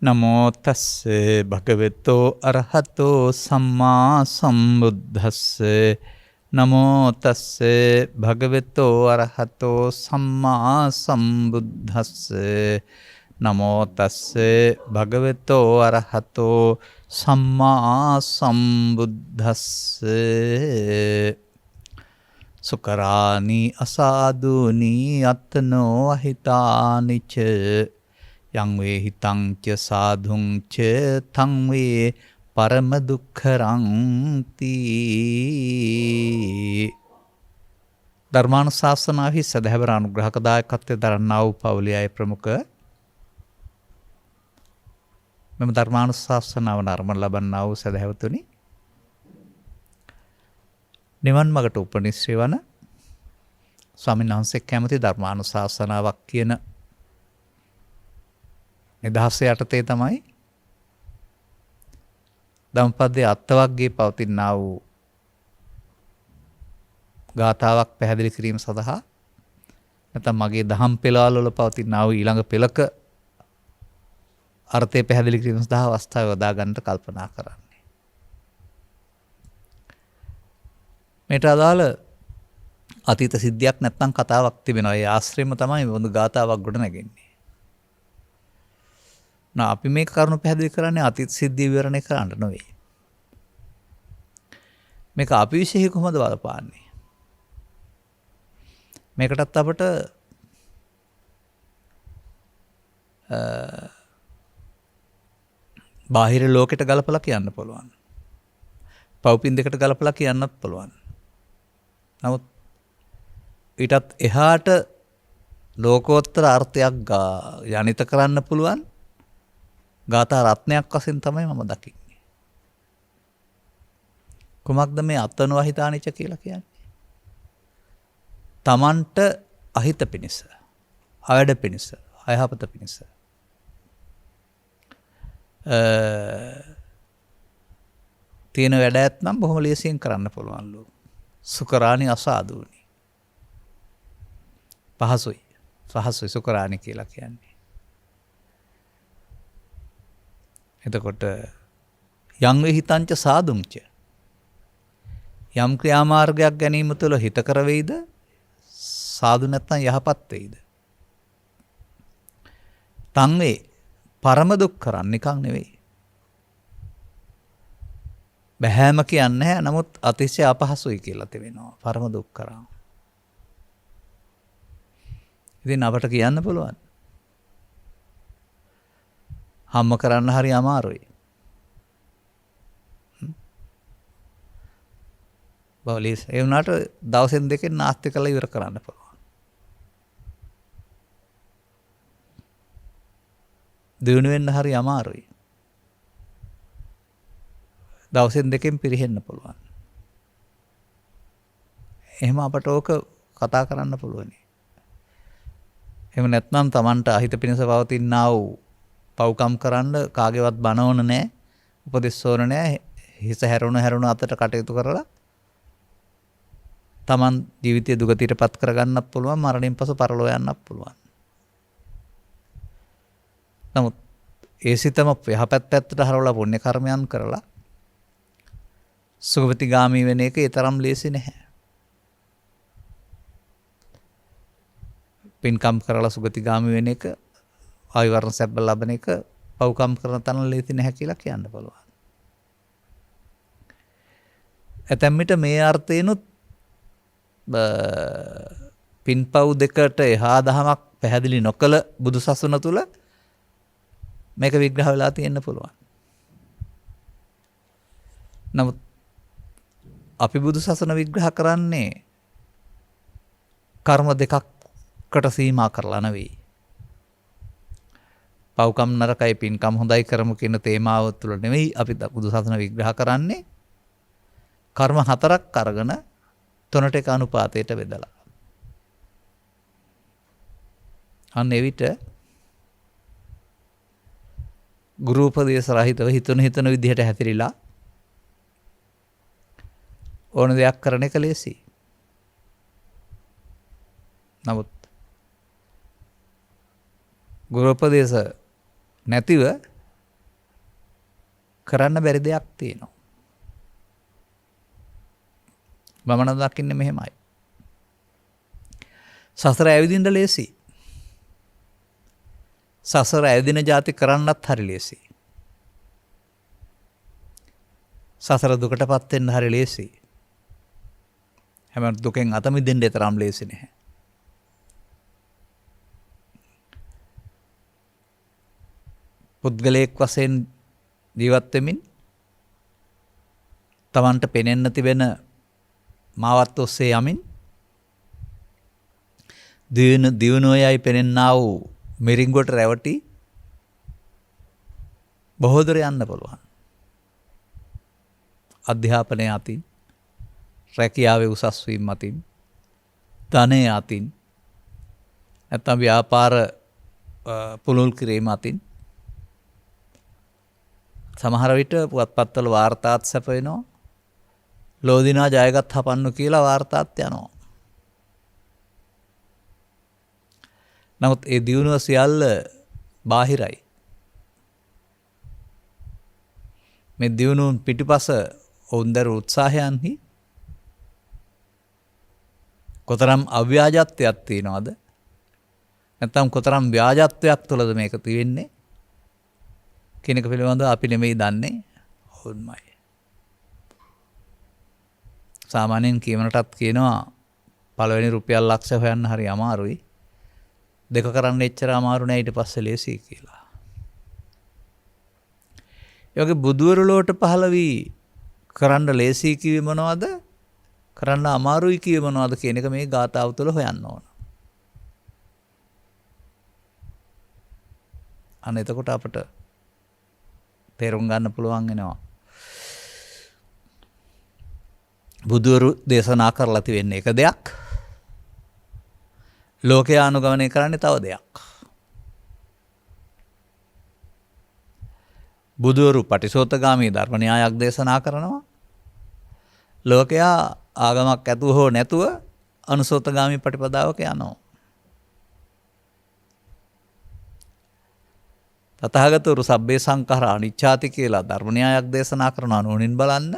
නමෝ තස්සේ භගවතෝ අරහතෝ සම්මා සම්බුද්දස්සේ නමෝ තස්සේ භගවතෝ අරහතෝ සම්මා සම්බුද්දස්සේ නමෝ තස්සේ භගවතෝ අරහතෝ සම්මා සම්බුද්දස්සේ සුකරානි අසාදුනි අත්තනෝ අහිතානිච යං වේ හිතං ච සාධුං ච තං වේ පරම දුක්ඛරං තී. ධර්මානුශාසනාවෙහි සදහැවර අනුග්‍රහක දායකත්වයෙන් දරන්නා වූ පවුලියයි ප්‍රමුඛ මෙම ධර්මානුශාසනාව නර්මන ලබන්නා වූ සදහැවතුනි, නිවන් මගට උපනිශ්‍රේ වන ස්වාමීන් වහන්සේ කැමති ධර්මානුශාසනාවක් කියන නිදහස යටතේ තමයි ධම්පදයේ අත්වග්ගේ පවතිනා වූ ගාථාවක් පැහැදිලි කිරීම සඳහා නැත්නම් මගේ දහම් පෙළවල් වල පවතිනා වූ ඊළඟ පෙළක අර්ථය පැහැදිලි කිරීම සඳහා අවස්ථාව යොදා ගන්නට කල්පනා කරන්නේ. මේට අදාළ අතීත සිද්ධියක් නැත්නම් කතාවක් තිබෙනවා. ඒ ආශ්‍රයම තමයි මේ වඳු ගාථාවක් ගොඩ නැගෙන්නේ. අපි මේ කරුණු පැහැදිලි කරන්නේ අතීත සිද්ධිය විවරණය කරන්න නෙවෙයි. මේක අපි විශ්ෙහි කොහොමද බලපාන්නේ? මේකටත් අපට බාහිර ලෝකෙට ගලපලා කියන්න පුළුවන්. පව්පින් දෙකට ගලපලා කියන්නත් පුළුවන්. නමුත් ඊටත් එහාට ලෝකෝත්තර අර්ථයක් ජනිත කරන්න පුළුවන් ගාථා රත්නයක් වශයෙන් තමයි මම දකින්නේ. කුමක්ද මේ අත්තනෝ අහිතානිච කියලා කියන්නේ? තමන්ට අහිත පිණිස, අවැඩ පිණිස, අයහපත පිණිස තියෙන වැඩ ඇත්නම් බොහොම ලේසියෙන් කරන්න පුළුවන්ලු. සුකරානි අසාදුනි. පහසුයි. සුකරානි කියලා කියන්නේ. එතකොට යං වේ හිතංච සාදුංච, යම් ක්‍රියාමාර්ගයක් ගැනීම තුළ හිතකර වෙයිද, සාදු නැත්නම් යහපත් වෙයිද? තං වේ පරම දුක්ඛරං, නිකන් නෙවෙයි. බෑම කියන්නේ නැහැ, නමුත් අතිශය අපහසුයි කියලා තේවෙනවා. පරම දුක්ඛරං. ඉතින් අපට කියන්න පුළුවන් හම්ම කරන්න හරි අමාරුයි. බවලිස් ඒ වුණාට දවසෙන් දෙකෙන් නාස්ති කරලා ඉවර කරන්න පුළුවන්. දිනු වෙන්න හරි අමාරුයි. දවසෙන් දෙකෙන් පිරෙහෙන්න පුළුවන්. එහෙම අපට ඕක කතා කරන්න පුළුවන්. එහෙම නැත්නම් Tamanට අහිත පිණිස පවතිනා වූ පව්කම් කරන්න කාගේවත් බන ඕන නැහැ, උපදෙස් ඕන නැහැ. හිස හැරුණ අතට කටයුතු කරලා Taman ජීවිතය දුගතියටපත් කරගන්නත් පුළුවන්, මරණයෙන් පසු පරලෝ යන්නත් පුළුවන්. නමුත් ඒ සිතම යහපත් පැත්තට හරවලා පුණ්‍ය කර්මයන් කරලා සුගතිගාමී වෙන එක ඒ තරම් ලේසි නැහැ. පින්කම් කරලා සුගතිගාමී වෙන එක, ආයු වර්ණ සැප ලබන එක පව්කම් කරන තරම් ලේසි නැහැ කියලා කියන්න පුළුවන්. ඇතැම් විට මේ අර්ථයෙන්ුත් පින්පව් දෙකට එහා දහමක් පැහැදිලි නොකළ බුදුසසුන තුල මේක විග්‍රහ වෙලා තියෙන්න පුළුවන්. නමුත් අපි බුදුසසුන විග්‍රහ කරන්නේ කර්ම දෙකකට සීමා කරලා නෙවෙයි. පව්කම් නරකයි පින්කම් හොඳයි කරමු කියන තේමාව තුළ නෙවෙයි අපි බුදුසසුන විග්‍රහ කරන්නේ. කර්ම හතරක් අරගෙන තුනට එක අනුපාතයට බෙදලා. අන්න එවිට ගුරු උපදේශ රහිතව හිතන විදිහට හැතිරිලා ඕන දෙයක් කරන එක ලේසි. නමුත් ගුරු උපදේශ නැතිව කරන්න බැරි දෙයක් තියෙනවා. මම නම් දකින්නේ මෙහෙමයි. සසර ඇවිදින්න ලේසි. සසර ඇවිදින જાති කරන්නත් හරි ලේසි. සසර දුකටපත් වෙන්න හරි ලේසි. හැම දුකෙන් අත මිදෙන්න තරම් ලේසි නැහැ. පුද්ගලයෙක් වශයෙන් ජීවත් වෙමින් තමන්ට පෙනෙන්න තිබෙන මාවත් ඔස්සේ යමින් දියුණුවයයි පෙනෙන්නා වූ මිරිඟුවට රැවටි බොහෝ දුර යන්න පුළුවන්. අධ්‍යාපනය අතින්, රැකියාවේ උසස් වීම අතින්, ධනය අතින්, නැත්නම් ව්‍යාපාර පුළුල් කිරීම අතින් සමහර විට පුවත්පත්වල වාර්තාත් සැප වෙනවා. ලෝදිනා ජයගත් හපන්නු කියලා වාර්තාත් යනවා. නමුත් ඒ දියුණුව සියල්ල බාහිරයි. මේ දියුණුවන් පිටිපස ඔවුන් දරු උත්සාහයන්හි කොතරම් අව්‍යාජත්වයක් තියෙනවද? නැත්නම් කොතරම් ව්‍යාජත්වයක් තුළද මේක තියෙන්නේ? කෙනෙක් පිළිබඳව අපි නෙමෙයි දන්නේ, ඔවුන්මයි. සාමාන්‍යයෙන් කියමනටත් කියනවා පළවෙනි රුපියල් ලක්ෂ හොයන්න හරි අමාරුයි. දෙක කරන්න එච්චර අමාරු නෑ ඊට පස්සේ ලේසි කියලා. ඒ වගේ බුදුවරු ලෝට පහළ වී කරන්න ලේසි කිව්වේ මොනවද? කරන්න අමාරුයි කිව්වේ මොනවද කියන එක මේ ගාථාව තුළ හොයන්න ඕන. අන්න එතකොට අපට තේරුම් ගන්න පුළුවන් වෙනවා. බුදුවරු දේශනා කරලා තියෙන්නේ එක දෙයක්. ලෝකයා අනුගමනය කරන්නේ තව දෙයක්. බුදුවරු පටිසෝතගාමී ධර්ම න්‍යායක් දේශනා කරනවා. ලෝකයා ආගමක් ඇතුව හෝ නැතුව අනුසෝතගාමී ප්‍රතිපදාවක යනවා. තථාගතවරු සබ්බේ සංඛාරා අනිච්චාති කියලා ධර්ම න්‍යායක් දේශනා කරනවා නුවණින් බලන්න.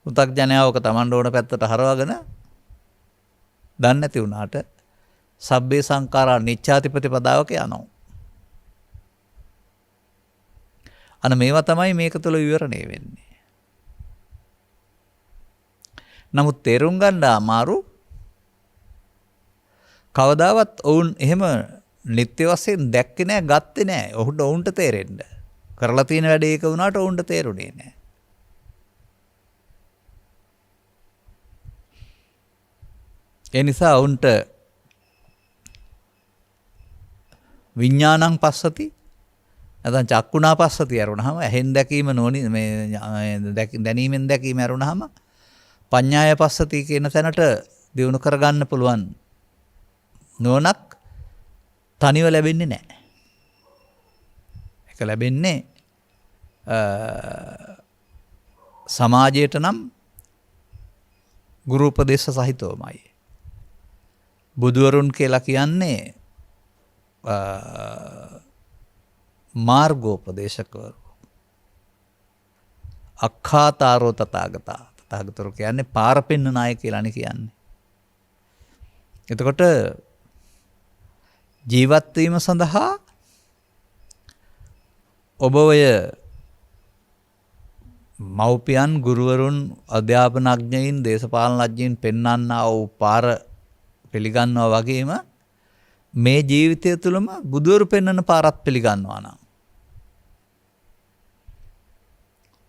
පුතග්ජනයාවක Tamanට ඕන පැත්තට හරවගෙන දන්නේ නැති වුණාට සබ්බේ සංඛාරා අනිච්චාති ප්‍රතිපදාවක යනවා. අන්න මේවා තමයි මේක තුළ විවරණය වෙන්නේ. නමුත් තේරුම් ගන්න අමාරු. කවදාවත් ඔවුන් එහෙම නිත්‍ය වශයෙන් දැක්කේ නැහැ, ගත්තේ නැහැ. ඔවුන්ට තේරෙන්න. කරලා තියෙන වැඩේ ඒක වුණාට ඔවුන්ට තේරුනේ නැහැ. ඒ නිසා ඔවුන්ට විඥානං පස්සති නැත්නම් චක්කුණා පස්සති අරුණාම ඇහෙන් දැකීම නොනි මේ දැනීමෙන් දැකීම අරුණාම පඤ්ඤාය පස්සති කියන තැනට දියුණු කරගන්න පුළුවන් නෝනක් තනිව ලැබෙන්නේ නැහැ. ඒක ලැබෙන්නේ සමාජයට නම් ගුරු උපදේශ සහිතවමයි. බුදුවරුන් කියලා කියන්නේ මාර්ගෝපදේශකවරු. අක්ඛාතාරෝ තථාගතා. තථාගතවරු කියන්නේ පාර පෙන්වන අය කියලානේ කියන්නේ. එතකොට ජීවත් වීම සඳහා ඔබ ඔය මව්පියන්, ගුරුවරුන්, අධ්‍යාපනඥයින්, දේශපාලනඥයින් පෙන්වන්නා වූ පාර පිළිගන්නවා වගේම මේ ජීවිතය තුළම බුදුවරු පෙන්වන පාරත් පිළිගන්නවා නම්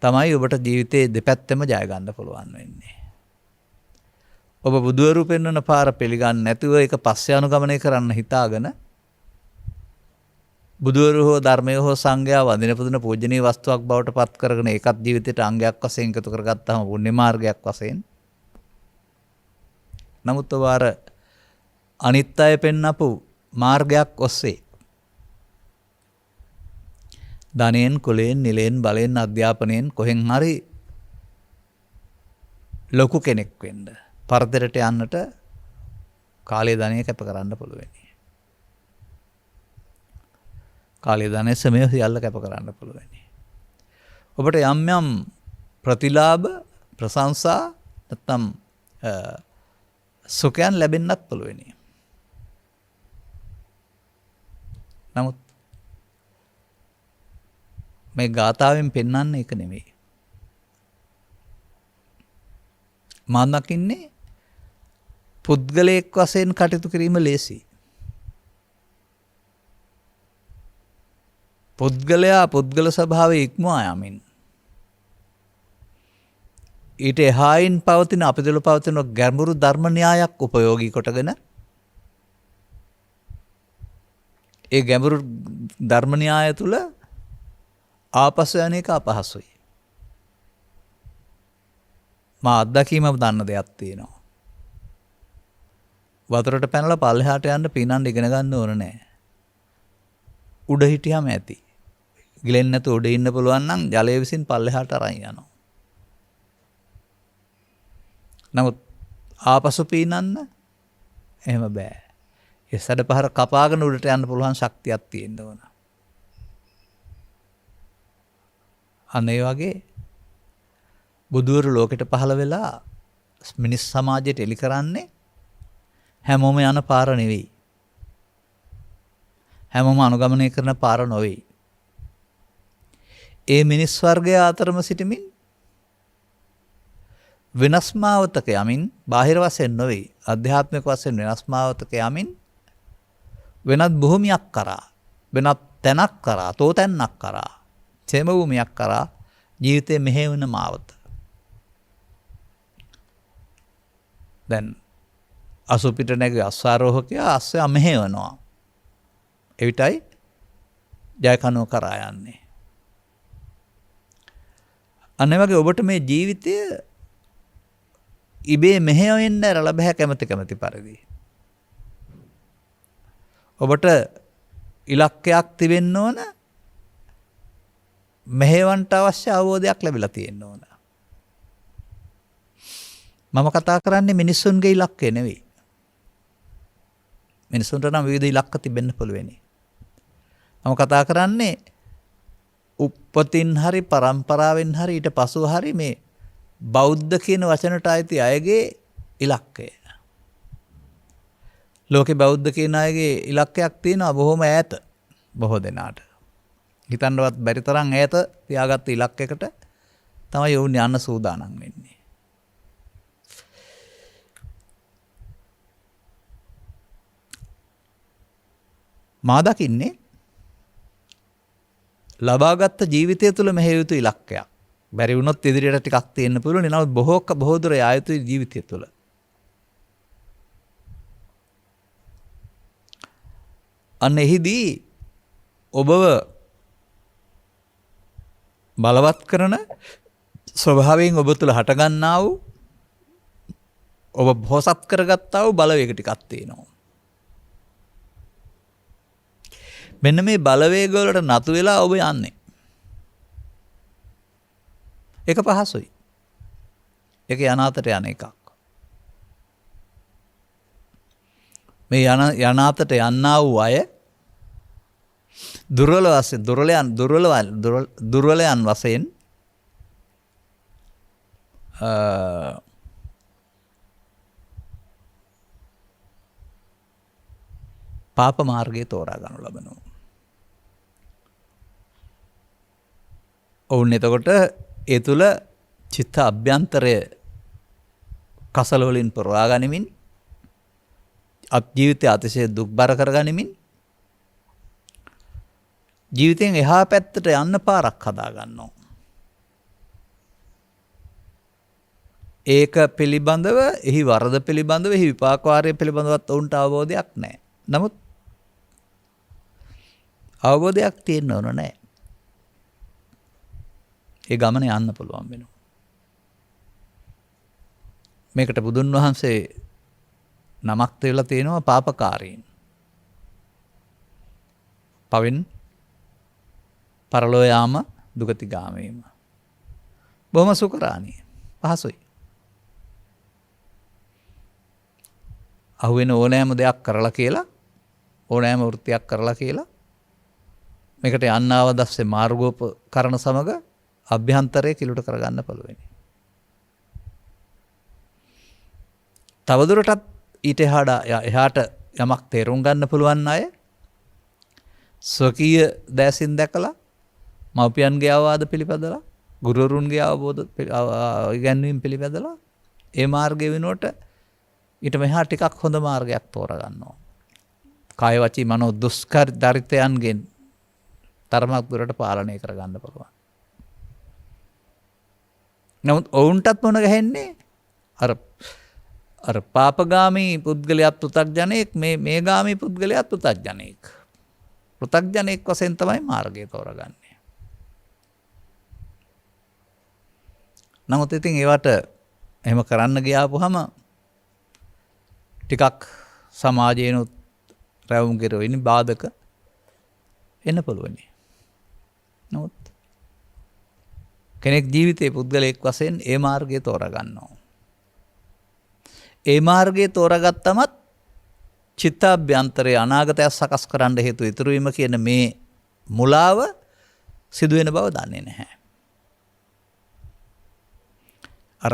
තමයි ඔබට ජීවිතයේ දෙපැත්තම ජය ගන්න පුළුවන් වෙන්නේ. ඔබ බුදුවරු පෙන්වන පාර පිළිගන්නේ නැතුව ඒක පස්සේ අනුගමනය කරන්න හිතාගෙන බුදුවරු හෝ ධර්මය හෝ සංඝයා වඳින පුදුන පූජනීය වස්තුවක් බවට පත් කරගෙන ඒකත් ජීවිතයට අංගයක් වශයෙන් එකතු කරගත්තාම පුණ්‍ය මාර්ගයක් වශයෙන්. නමුත් ඔබ අර අනිත් අය පෙන්නපු මාර්ගයක් ඔස්සේ ධනයෙන්, කුලයෙන්, නිලයෙන්, බලයෙන්, අධ්‍යාපනයෙන් කොහෙන් හරි ලොකු කෙනෙක් වෙන්න පරතරයට යන්නට කාලය ධනය කැප කරන්න පුළුවන්. කාලය ධනය සමය සියල්ල කැප කරන්න පුළුවන්. ඔබට යම් යම් ප්‍රතිලාභ ප්‍රශංසා නැත්නම් සුඛයන් ලැබෙන්නත් පුළුවනි. නමුත් මේ ගාථාවෙන් පෙන්වන්නේ ඒක නෙමෙයි. මා දකින්නේ පුද්ගලයෙක් වශයෙන් කටයුතු කිරීම ලේසි. පුද්ගලයා පුද්ගල ස්වභාවය ඉක්මවා යමින් ඊට එහායින් පවතින අප තුළ පවතින ගැඹුරු ධර්ම න්‍යායක් උපයෝගී කොටගෙන ඒ ගැඹුරු ධර්ම න්‍යාය තුළ ආපසු යන එක අපහසුයි. මා අත්දැකීමම දන්න දෙයක් තියෙනවා. වතුරට පැනලා පල්ලෙහාට යන්න පීනන්න ඉගෙන ගන්න ඕන නෑ. උඩ හිටියාම ඇති. ගිලෙන්නේ නැතුව උඩ ඉන්න පුළුවන් නම් ජලය විසින් පල්ලෙහාට අරන් යනවා. නමුත් ආපසු පීනන්න එහෙම බෑ. ඒ සැඩ පහර කපාගෙන උඩට යන්න පුළුවන් ශක්තියක් තියෙන්න ඕන. අන්න ඒ වගේ බුදුවරු ලෝකෙට පහළ වෙලා මිනිස් සමාජයට එලි කරන්නේ හැමෝම යන පාර නෙවෙයි. හැමෝම අනුගමනය කරන පාර නොවේ. ඒ මිනිස් වර්ගය අතරම සිටමින් වෙනස් මාවතක යමින් බාහිර වශයෙන් නොවේ අධ්‍යාත්මික වශයෙන් වෙනස් මාවතක යමින් වෙනත් භූමියක් කරා වෙනත් තැනක් කරා තෝතැන්නක් කරා ඡේම භූමියක් කරා ජීවිතේ මෙහෙවන මාවත. දැන් අසුපිට නැගී අස්වාරෝහකයා අස්සයා මෙහෙවනවා. එවිටයි ජයකනුව කරා යන්නේ. අන්න ඒ වගේ ඔබට මේ ජීවිතය ඉබේ මෙහෙවෙන්න ඇරලා බෑ කැමති පරිදි. ඔබට ඉලක්කයක් තිබෙන්න ඕන. මෙහෙවන්ට අවශ්‍ය අවබෝධයක් ලැබිලා තියෙන්න ඕන. මම කතා කරන්නේ මිනිස්සුන්ගේ ඉලක්කය නෙවෙයි. මිනිස්සුන්ට නම් විවිධ ඉලක්ක තිබෙන්න පුළුවනි. මම කතා කරන්නේ උප්පතින් හරි පරම්පරාවෙන් හරි ඊට පසුව හරි මේ බෞද්ධ කියන වචනට අයිති අයගේ ඉලක්කය. ලෝකේ බෞද්ධ කියන අයගේ ඉලක්කයක් තියෙනවා බොහොම ඈත බොහෝ දෙනාට. හිතන්නවත් බැරි තරම් ඈත තියාගත්ත ඉලක්කයකට තමයි යෝන් යන්න සූදානම් වෙන්නේ. මා දකින්නේ ලබාගත් ජීවිතය තුළ මෙහෙය යුතු ඉලක්කයක්. බැරි වුණොත් ඉදිරියට ටිකක් තියෙන්න පුළුවන්. නමුත් බොහෝ දුර යා යුතු ජීවිතය තුළ. අන්න එහිදී ඔබව බලවත් කරන ස්වභාවයෙන් ඔබ තුළ හටගන්නා වූ ඔබ බොහෝසත් කරගත්තා වූ බලවේග ටිකක් තියෙනවා. මෙන්න මේ බලවේග වලට නතු වෙලා ඔබ යන්නේ. ඒක පහසුයි. ඒක යනාතට යන එකක්. මේ යනාතට යන්නා වූ අය දුර්වලයන් වශයෙන් පාප මාර්ගයේ තෝරා ගන්නු ලබනවා. ඔවුන් එතකොට ඒ තුළ චිත්ත අභ්‍යන්තරය කසල වලින් පුරවා ගනිමින් ජීවිතය අතිශය දුක්බර කර ගනිමින් ජීවිතයෙන් එහා පැත්තට යන්න පාරක් හදා ගන්නවා. ඒක පිළිබඳව එහි වරද පිළිබඳව එහි විපාක වාරය පිළිබඳවත් ඔවුන්ට අවබෝධයක් නැහැ. නමුත් අවබෝධයක් තියෙන්න ඕන නැහැ. ඒ ගමන යන්න පුළුවන් වෙනවා. මේකට බුදුන් වහන්සේ නමක් දෙලා තියෙනවා පාපකාරීන්. පවෙන් පරලෝ යාම දුගතිගාමීම. බොහොම සුකරාණී. පහසුයි. අහුවෙන ඕනෑම දෙයක් කරලා කියලා ඕනෑම වෘත්තියක් කරලා කියලා මේකට යන්නව දැස්සේ මාර්ගෝපකරණ සමග අභ්‍යන්තරයේ කිලුට කරගන්න පුළුවන්. තවදුරටත් ඊට එහාට යමක් තේරුම් ගන්න පුළුවන් අය ස්වකීය දැසින් දැකලා මව්පියන්ගේ අවවාද පිළිපදලා ගුරුවරුන්ගේ අවබෝධ ඉගැන්වීම් පිළිපදලා ඒ මාර්ගය වෙනුවට ඊට මෙහා ටිකක් හොඳ මාර්ගයක් තෝරගන්නවා. කාය වචී මනෝ දුෂ්කරිතයන්ගෙන් තරමක් දුරට පාලනය කරගන්න පුළුවන්. නමුත් ඔවුන්ටත් මොන ගහන්නේ අර පාපගාමී පුද්ගලයාත් පෘථග්ජනෙක් මේ ගාමී පුද්ගලයාත් පෘථග්ජනෙක්. පෘථග්ජනෙක් වශයෙන් තමයි මාර්ගය තෝරගන්නේ. නමුත් ඉතින් ඒවට එහෙම කරන්න ගියාපුහම ටිකක් සමාජයනුත් රැවුම් ගෙරවෙනි බාධක එන්න පුළුවනි. නමුත් කෙනෙක් ජීවිතයේ පුද්ගලයෙක් වශයෙන් ඒ මාර්ගය තෝරගන්නවා. ඒ මාර්ගය තෝරගත්තමත් චිත්තාභ්‍යන්තරයේ අනාගතයක් සකස් කරන්න හේතු ඉතුරු වීම කියන මේ මුලාව සිදුවෙන බව දන්නේ නැහැ. අර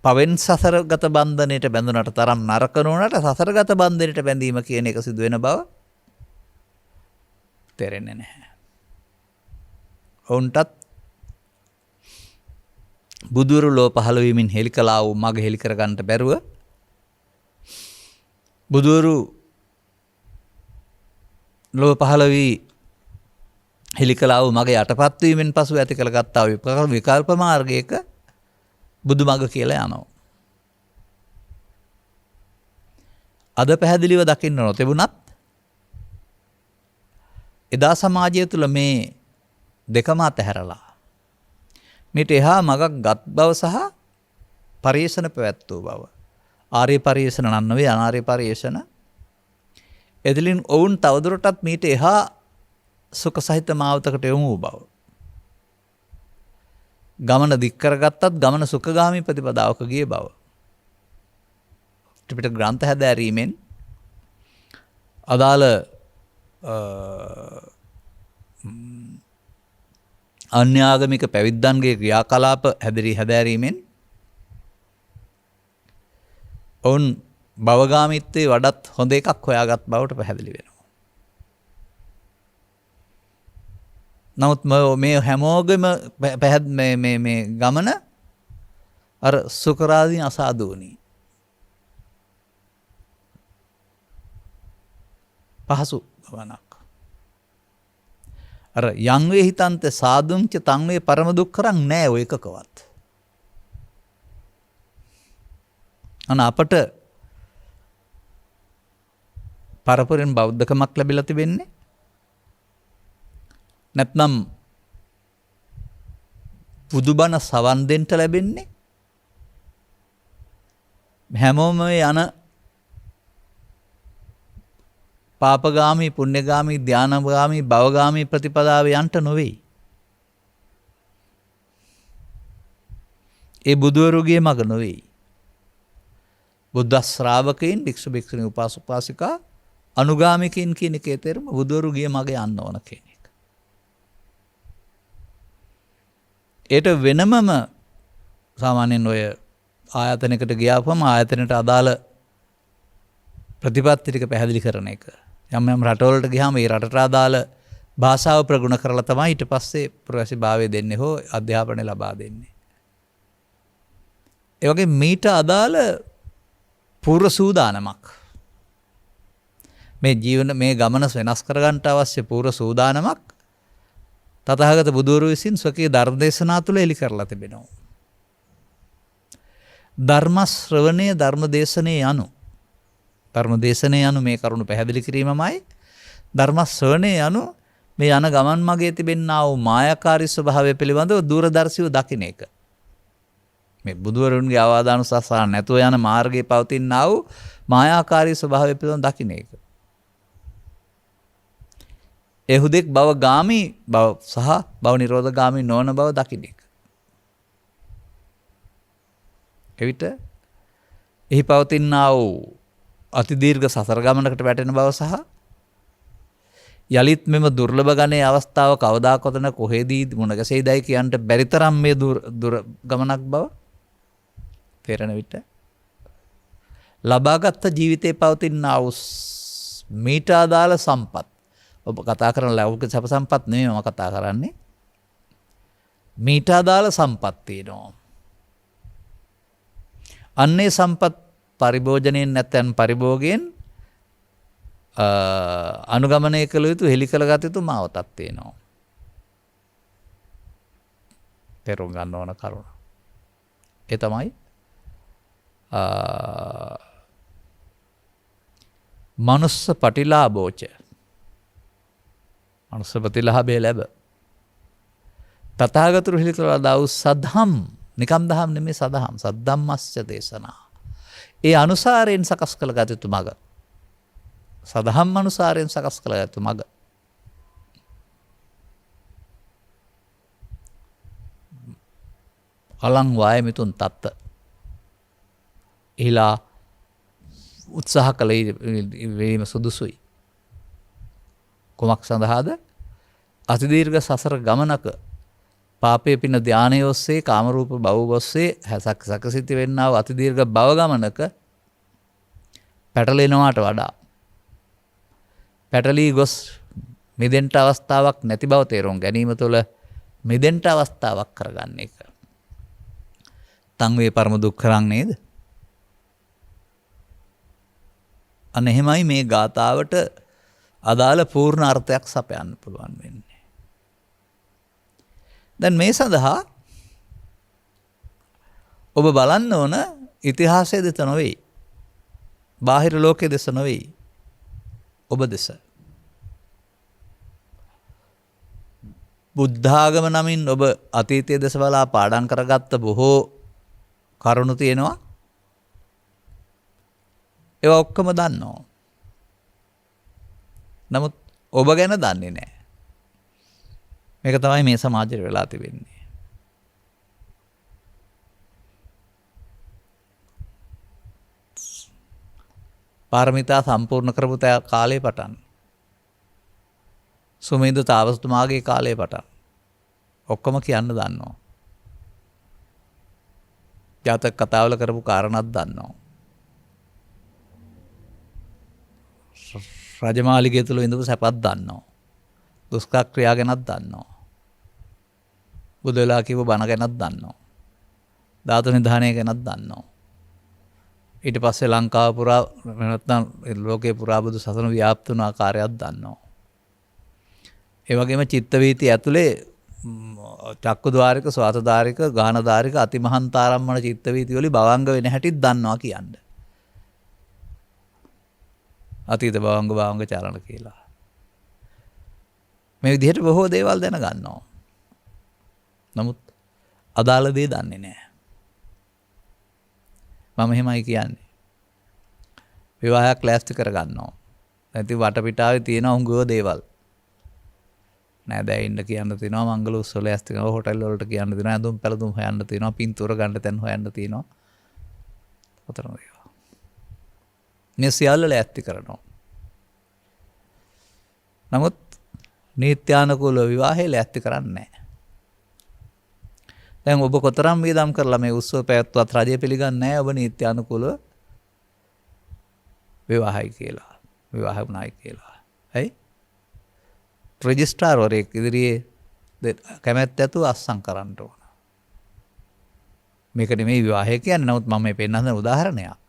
පවෙන් සසරගත බන්ධනයට බැඳුනට තරම් නරක නොවනට සසරගත බන්ධනයට බැඳීම කියන එක සිදුවෙන බව තේරෙන්නේ නැහැ. ඔවුන්ටත් බුදුවරු ලෝ පහළ වීමෙන් හෙළි කළා වූ මග හෙළි කරගන්නට බැරුව බුදුවරු ලෝ පහළ වී හෙළි කළා වූ මග යටපත් වීමෙන් පසු ඇති කරගත්තා විකල්ප මාර්ගයක බුදු මග කියලා යනවා. අද පැහැදිලිව දකින්න නොතිබුණත් එදා සමාජය තුළ මේ දෙකම අතහැරලා මේට එහා මගක් ගත් බව සහ පරිේෂණ පැවැත් වූ බව. ආර්ය පරිේෂණ නන්නවේ අනාර්ය පරිේෂණ. එදිලින් ඔවුන් තවදුරටත් මීට එහා සුඛ සහිත මාවතකට යොමු වූ බව. ගමන දික්කරගත්තත් ගමන සුඛගාමී ප්‍රතිපදාවක ගිය බව. ත්‍රිපිටක ග්‍රන්ථ හැදෑරීමෙන් අදාළ අන්‍යාගමික පැවිද්දන්ගේ ක්‍රියාකලාප හැදෑරීමෙන් ඔවුන් භවගාමීත්වයේ වඩාත් හොඳ එකක් හොයාගත් බවට පැහැදිලි වෙනවා. නමුත් මේ හැමෝගෙම මේ ගමන අර සුකරාදීන් අසාධුවනී පහසු ගමනක්. අර යංවේ හිතන්ත සාදුංච තංවේ පරම දුක්ඛරං නෑ ඔය එකකවත්. අන අපට පරපුරෙන් බෞද්ධකමක් ලැබිලා තිබෙන්නේ නැත්නම් බුදුබණ සවන් දෙන්න ලැබෙන්නේ හැමෝම යන පාපගාමී පුණ්‍යගාමී ධානගාමී භවගාමී ප්‍රතිපදාවේ යන්ට නොවේ. ඒ බුදුවරුගේ මග නොවේ. බුද්ධ ශ්‍රාවකයන් භික්ෂු භික්ෂුණී උපාසක උපාසිකා අනුගාමිකයන් කියන එකේ තේරුම බුදුවරුගේ මග යන්න ඕන කියන එක. ඒට වෙනමම සාමාන්‍යයෙන් ඔය ආයතනයකට ගියාපම ආයතනයට අදාළ ප්‍රතිපත්ති ටික පැහැදිලි කරන එක. යම් යම් රටවලට ගියාම ඒ රටට අදාළ භාෂාව ප්‍රගුණ කරලා තමයි ඊට පස්සේ ප්‍රවැසිභාවය දෙන්නේ හෝ අධ්‍යාපනය ලබා දෙන්නේ. ඒ වගේ මීට අදාළ පූර්ව සූදානමක් මේ ගමන වෙනස් කරගන්නට අවශ්‍ය පූර්ව සූදානමක් තථාගත බුදුවරු විසින් ස්වකීය ධර්ම දේශනා තුළ එලි කරලා තිබෙනවා. ධර්ම ශ්‍රවණය ධර්ම දේශනේ යනු මේ කරුණු පැහැදිලි කිරීමමයි. ධර්ම ශ්‍රවණය යනු මේ යන ගමන් මගේ තිබෙනා වූ මායාකාරී ස්වභාවය පිළිබඳව දූරදර්ශීව දකින්න එක. මේ බුදුවරුන්ගේ අවවාදානුශාසන නැතුව යන මාර්ගයේ පවතිනා වූ මායාකාරී ස්වභාවය පිළිබඳව දකින්න එක. ඒ හුදෙක් භවගාමී බව සහ භව නිරෝධගාමී නොවන බව දකින්න එක. එවිට එහි පවතිනා වූ අති දීර්ඝ සසර ගමනකට වැටෙන බව සහ යලිත් මෙම දුර්ලභ ගණයේ අවස්ථාව කවදාකොතන කොහෙදී මුණ ගැසෙයිදයි කියන්නට බැරි තරම් මේ දුර ගමනක් බව තේරෙන විට ලබාගත් ජීවිතේ පවතිනා වූ මීට අදාළ සම්පත් ඔබ කතා කරන ලෞකික සැප සම්පත් නෙමෙයි මම කතා කරන්නේ මීට අදාළ සම්පත් තියෙනවා අන්නේ සම්පත් පරිභෝජනයෙන් නැත්නම් පරිභෝගයෙන් අනුගමනය කළ යුතු හෙළි කළ ගත යුතු මාවතක් තියෙනවා තේරුම් ගන්න ඕන කරුණ ඒ තමයි මනුස්ස පටිලාභෝච මනුස්ස ප්‍රතිලාභය ලැබ තථාගතරු හෙළි කළ දා වූ සදහම් නිකම් දහම් නෙමෙයි සදහම් සද්ධම්මස්ස දේශනා ඒ අනුසාරයෙන් සකස් කළ ගත යුතු මඟ සදහම් අනුසාරයෙන් සකස් කළ යුතු මඟ අලං වායමිතුන් තත්ත එහිලා උත්සාහ කළ වීම සුදුසුයි කුමක් සඳහාද අතිදීර්ඝ සසර ගමනක පාපය පින ධානය ඔස්සේ කාමරූප භව ඔස්සේ හැසක් සකසිත වෙන්නා වූ අතිදීර්ඝ භව ගමනක පැටලෙනවාට වඩා පැටලී ගොස් මිදෙන්ට අවස්ථාවක් නැති බව තේරුම් ගැනීම තුළ මිදෙන්ට අවස්ථාවක් කරගන්න එක. තං වේ පරම දුක්ඛරං නේද? අන්න එහෙමයි මේ ගාථාවට අදාළ පූර්ණ අර්ථයක් සපයන්න පුළුවන් වෙන්නේ. දැන් මේ සඳහා ඔබ බලන්න ඕන ඉතිහාසයේ දෙස නොවේ. බාහිර ලෝකයේ දෙස නොවේ. ඔබ දෙස. බුද්ධාගම නමින් ඔබ අතීතයේ දෙස බලා පාඩම් කරගත්ත බොහෝ කරුණු තියෙනවා. ඒවා ඔක්කොම දන්නවා. නමුත් ඔබ ගැන දන්නේ නැහැ. මේක තමයි මේ සමාජයේ වෙලා තිබෙන්නේ. පාරමිතා සම්පූර්ණ කරපු කාලේ පටන් සුමේන්ද්‍ර තාපසතුමාගේ කාලේ පටන් ඔක්කොම කියන්න දන්නවා. ජාතක කතාවල කරපු කාරණාත් දන්නවා. රජමාලිගය තුළ ඉඳපු සැපත් දන්නවා. දුෂ්කර ක්‍රියා ගැනත් දන්නවා. බුදු වෙලා කියපු බණ ගැනත් දන්නවා. ධාතු නිධානය ගැනත් දන්නවා. ඊට පස්සේ ලංකාව පුරා නැත්නම් ලෝකේ පුරා බුදු සසුන ව්‍යාප්ත වුණ ආකාරයක් දන්නවා. ඒ වගේම චිත්ත වීති ඇතුලේ චක්කු ద్వාරික, ස්වාත ద్వාරික, ගාන ద్వාරික අතිමහන්තාරම්මන චිත්ත වීති වලින් භවංග වෙන හැටිත් දන්නවා කියන්නේ. අතීත භවංග භවංග චලන කියලා. මේ විදිහට බොහෝ දේවල් දැනගන්නවා. නමුත් අදාළ දේ දන්නේ නැහැ. මම එහෙමයි කියන්නේ. විවාහයක් ලෑස්ති කරගන්නවා. නැති වටපිටාවේ තියෙන උංගුව දේවල්. නෑ දැන් ඉන්න කියන්න තියෙනවා මංගල උත්සව ලෑස්ති කරනවා හෝටල් වලට කියන්න තියෙනවා ඇඳුම් පැළඳුම් හොයන්න තියෙනවා පින්තූර ගන්න තැන් හොයන්න තියෙනවා. ඔතන ඒවා. මේ සියල්ල ලෑස්ති කරනවා. නමුත් නීත්‍යානුකූල විවාහය ලෑස්ති කරන්නේ නැහැ. දැන් ඔබ කොතරම් වේදම් කරලා මේ උත්සව පැවැත්වුවත් රජය පිළිගන්නේ නැහැ ඔබ නීත්‍යානුකූලව විවාහයි කියලා. විවාහ වුණායි කියලා. ඇයි? රෙජිස්ට්‍රාර්වරයෙක් ඉදිරියේ කැමැත්ත ඇතුව අස්සම් කරන්න ඕන. මේක නෙමෙයි විවාහය කියන්නේ. නමුත් මම මේ පෙන්නන උදාහරණයක්.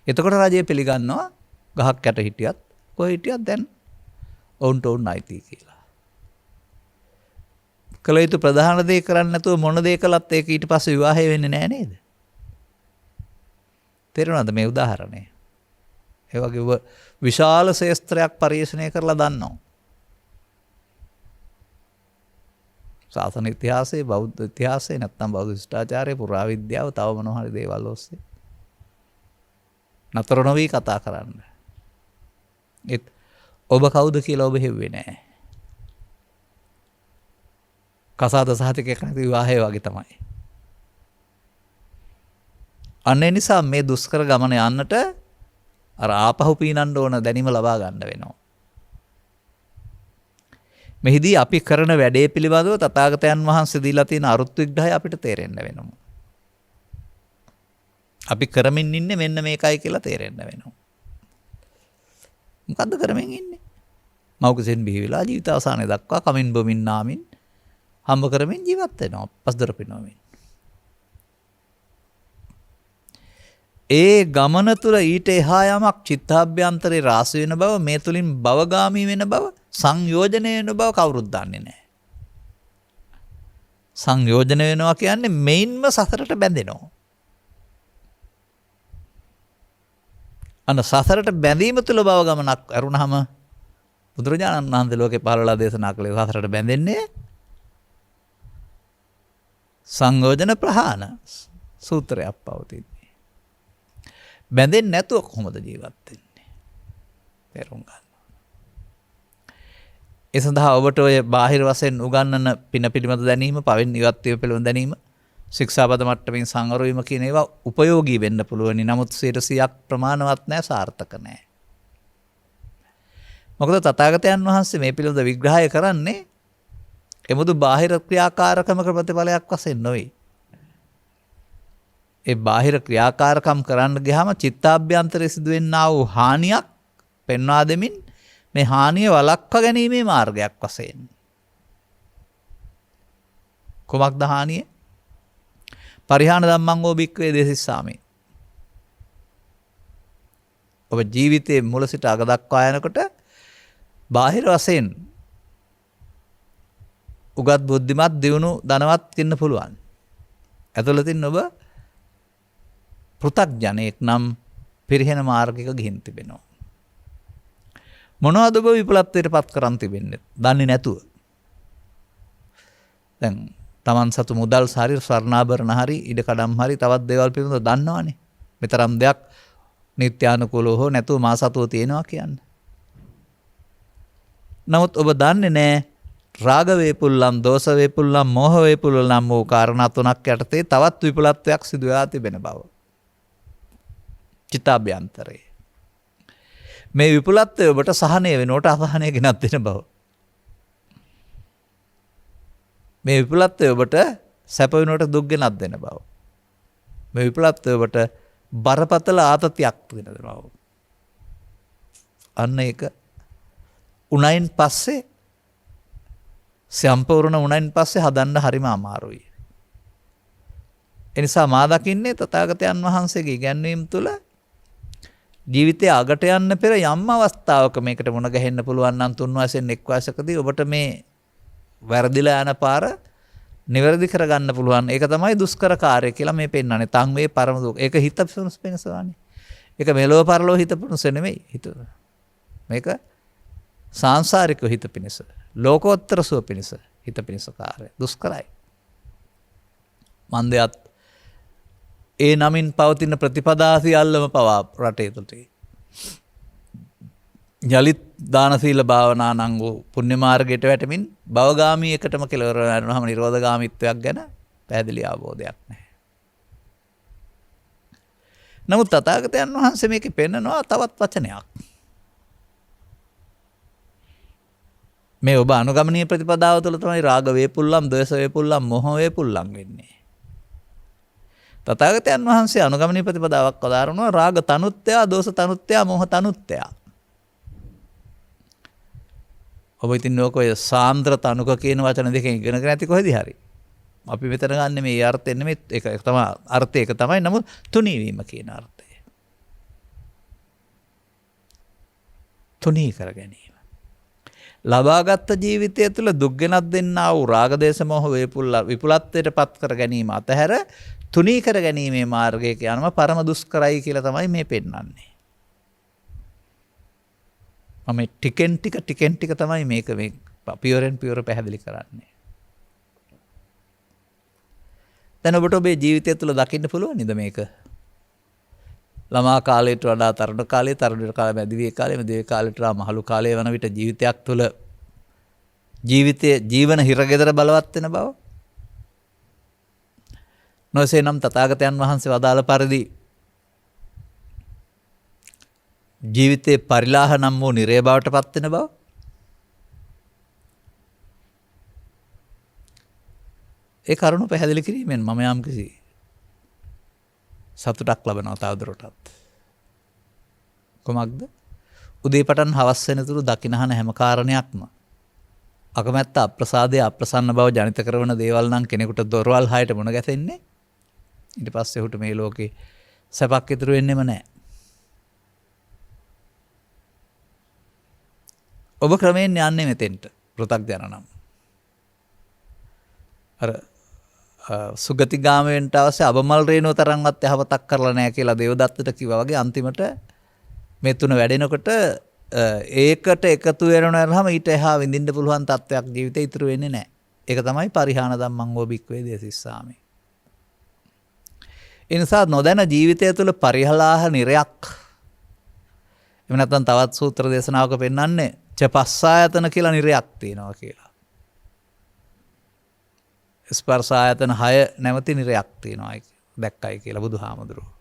එතකොට රජය පිළිගන්නවා ගහක් යට හිටියත් කොහේ හිටියත් දැන් ඔවුන්ට ඔවුන් නැති කියලා. කල යුතු ප්‍රධාන දේ කරන්නේ නැතුව මොන දේ කළත් ඒක ඊට පස්සේ විවාහය වෙන්නේ නැහැ නේද? තේරුණාද මේ උදාහරණය? ඒ වගේ ඔබ විශාල ශාස්ත්‍රයක් පරිශීලනය කරලා දන්නවා. සාසන ඉතිහාසයේ, බෞද්ධ ඉතිහාසයේ, නැත්නම් බෞද්ධ ශිෂ්ටාචාරයේ, පුරාවිද්‍යාව තව මොනවා හරි දේවල් ඔස්සේ නතර නොවි කතා කරන්න. ඒත් ඔබ කවුද කියලා ඔබ හෙව්වේ නැහැ. කසාද සහතිකයක් නැති විවාහය වගේ තමයි. අන්න ඒ නිසා මේ දුෂ්කර ගමන යන්නට අර ආපහු පීනන්න ඕන දැනීම ලබා ගන්න වෙනවා. මෙහිදී අපි කරන වැඩේ පිළිබඳව තථාගතයන් වහන්සේ දීලා තියෙන අරුත් විග්‍රහය අපිට තේරෙන්න වෙනවා. අපි කරමින් ඉන්නේ මෙන්න මේකයි කියලා තේරෙන්න වෙනවා. මොකද්ද කරමින් ඉන්නේ? මව්කුසෙන් බිහි වෙලා ජීවිත අවසානයේ දක්වා කමින් බොමින් නාමින් හම්බ කරමින් ජීවත් වෙනවා. පස්දර පිනවමින්. ඒ ගමන තුළ ඊට එහා යමක් චිත්තාභ්‍යන්තරේ රාශි වෙන බව, මේ තුලින් භවගාමී වෙන බව, සංයෝජන වෙන බව කවුරුත් දන්නේ නැහැ. සංයෝජන වෙනවා කියන්නේ මෙයින්ම සසරට බැඳෙනවා. අන්න සසරට බැඳීම තුළ භව ගමනක් අරුණාම බුදුරජාණන් වහන්සේ ලෝකේ පහළලා දේශනා කළේ සසරට බැඳෙන්නේ සංයෝජන ප්‍රහාණ සූත්‍රයක් පවතින්නේ. බැඳෙන්නේ නැතුව කොහොමද ජීවත් වෙන්නේ? තේරුම් ගන්න. ඒ සඳහා ඔබට ඔය බාහිර වශයෙන් උගන්වන පින පිළිබඳ දැනීම, පවෙන් ඉවත් වීම පිළිබඳ දැනීම, ශික්ෂාපද මට්ටමින් සංවර වීම කියන ඒවා උපයෝගී වෙන්න පුළුවනි. නමුත් 100%ක් ප්‍රමාණවත් නැහැ, සාර්ථක නැහැ. මොකද තථාගතයන් වහන්සේ මේ පිළිබඳ විග්‍රහය කරන්නේ එමුදු බාහිර ක්‍රියාකාරකමක ප්‍රතිඵලයක් වශයෙන් නොවේ. ඒ බාහිර ක්‍රියාකාරකම් කරන්න ගියාම චිත්තාභ්‍යන්තරයේ සිදුවෙනා වූ හානියක් පෙන්වා දෙමින් මේ හානිය වළක්වා ගැනීමේ මාර්ගයක් වශයෙන්. කුමක්ද හානිය? පරිහාන ධම්මං ඕ භික්ඛවේ දේසිස්සාමි. ඔබ ජීවිතයේ මුල සිට අග දක්වා යනකොට බාහිර වශයෙන් උගත් බුද්ධිමත් දියුණු ධනවත් වෙන්න පුළුවන්. ඇතුළතින් ඔබ පෘථග්ජනෙක් නම් පිරිහෙන මාර්ගයක ගිහින් තිබෙනවා. මොනවද ඔබ විපලත්වයට පත් කරන් තිබෙන්නේ? දන්නේ නැතුව. දැන් Taman සතු මුදල් හරි ස්වර්ණාභරණ හරි ඉඩකඩම් හරි තවත් දේවල් පිළිබඳව දන්නවනේ. මෙතරම් දෙයක් නිත්‍යානුකූලව හෝ නැතුව මා සතුව තියෙනවා කියන්නේ. නමුත් ඔබ දන්නේ නැහැ රාග වේපුල්ලම්, දෝෂ වේපුල්ලම්, මෝහ වේපුල්ලම් වූ කාරණා තුනක් යටතේ තවත් විපලත්වයක් සිදු වෙලා තිබෙන බව. චිත්තාභ්‍යන්තරේ. මේ විපුලත්වය ඔබට සහනය වෙනකොට අසහනය ගෙනත් දෙන බව. මේ විපුලත්වය ඔබට සැප වෙනකොට දුක් ගෙනත් දෙන බව. මේ විපුලත්වය ඔබට බරපතල ආතතියක් ගෙන දෙන බව. අන්න ඒක උණයින් පස්සේ සම්පූර්ණ උණයින් පස්සේ හදන්න හරිම අමාරුයි. එනිසා මා දකින්නේ තථාගතයන් වහන්සේගේ ඉගැන්වීම් තුළ ජීවිතය අගට යන්න පෙර යම් අවස්ථාවක මේකට මුණ ගැහෙන්න පුළුවන් නම් 3 වසරෙන් 1 වසරකදී ඔබට මේ වැරදිලා යන පාර නිවැරදි කරගන්න පුළුවන්. ඒක තමයි දුෂ්කර කාර්යය කියලා මේ පෙන්වන්නේ. තන් වේ පරම දුක. ඒක හිත පිණිසවන්නේ. ඒක මෙලොව පරලොව හිත පිණිස නෙමෙයි. මේක සාංශාරික හිත පිණිස. ලෝකෝත්තර සුව පිණිස හිත පිණිස කාර්යය. දුෂ්කරයි. මන්දයත් ඒ නමින් පවතින ප්‍රතිපදා සියල්ලම පවා රටේ තුලට යලිත් දාන සීල භාවනා නම් වූ පුණ්‍ය මාර්ගයට වැටෙමින් භවගාමී එකටම කෙලවර වෙනවම නිරෝධගාමීත්වයක් ගැන පැහැදිලි අවබෝධයක් නැහැ. නමුත් තථාගතයන් වහන්සේ මේකේ පෙන්නනවා තවත් වචනයක්. මේ ඔබ අනුගමනීය ප්‍රතිපදාව තුළ තමයි රාග වේපුල්ලම්, ද්වේෂ වේපුල්ලම්, මෝහ වේපුල්ලම් වෙන්නේ. තථාගතයන් වහන්සේ අනුගමනීය ප්‍රතිපදාවක් වදාරනවා රාග තනුත්ත්‍ය, දෝෂ තනුත්ත්‍ය, මෝහ තනුත්ත්‍ය. ඔබ ඉතින් ඔය සාන්ද්‍ර තනුක කියන වචන දෙකෙන් ඉගෙනගෙන ඇති කොහෙද හරි. අපි මෙතන ගන්න මේ අර්ථය නෙමෙයි, ඒක තමයි අර්ථය, ඒක තමයි. නමුත් තුනී වීම කියන අර්ථය. තුනී කර ගැනීම. ලබාගත් ජීවිතය තුළ දුක් ගෙනත් දෙන්නා වූ රාග දේශ මොහ විපුලත්වයට පත් කර ගැනීම අතහැර තුනී කර ගැනීමේ මාර්ගයක යනම පරම දුෂ්කරයි කියලා තමයි මේ පෙන්වන්නේ. මම ටිකෙන් ටික තමයි මේක මේ පියවරෙන් පියවර පැහැදිලි කරන්නේ. දැන් ඔබට ඔබේ ජීවිතය තුළ දකින්න පුළුවන් නේද මේක? ළමා කාලයට වඩා තරුණ කාලය, තරුණ කාලය මැදිවිය කාලය, මැදිවිය කාලයට වඩා මහලු කාලය වන විට ජීවිතයක් තුළ ජීවන හිරගෙදර බලවත් වෙන බව. නොසේ නම් තථාගතයන් වහන්සේ වදාළ පරිදි ජීවිතේ පරිලාහ නම් වූ නිරය බවට පත් වෙන බව. ඒ කරුණු පැහැදිලි කිරීමෙන් මම යම්කිසි සතුටක් ලබනවා තවදුරටත්. කොමක්ද? උදේ පටන් හවස් වෙනතුරු දකිනහන හැම කාරණයක්ම අකමැත්ත අප්‍රසාදය අප්‍රසන්න බව ජනිත කරන දේවල් නම් කෙනෙකුට දොරවල් හයට මුණ ගැසෙන්නේ. ඊට පස්සේ ඔහුට මේ ලෝකේ සැපක් ඉතුරු වෙන්නෙම නැහැ. ඔබ ක්‍රමයෙන් යන්නේ මෙතෙන්ට පෘථග්ජන නම්. අර සුගතිගාමීන්ට අවශ්‍ය අබමල් රේණුව තරම්වත් යහපතක් කරලා නැහැ කියලා දේවදත්තට කිව්වා වගේ අන්තිමට මේ තුන වැඩෙනකොට ඒකට එකතු වෙනවම ඊට එහා විඳින්න පුළුවන් තත්වයක් ජීවිතේ ඉතුරු වෙන්නේ නැහැ. ඒක තමයි පරිහාන ධම්මං හෝ භික්ඛවේ දේසිස්සාමි. ඒ නිසා නොදැන ජීවිතය තුළ පරිහලාහ නිරයක්. එහෙම නැත්නම් තවත් සූත්‍ර දේශනාවක පෙන්වන්නේ චපස්සායතන කියලා නිරයක් තියෙනවා කියලා. ස්පර්ශායතන 6 නැවති නිරයක් තියෙනවා දැක්කයි කියලා බුදුහාමුදුරුවෝ.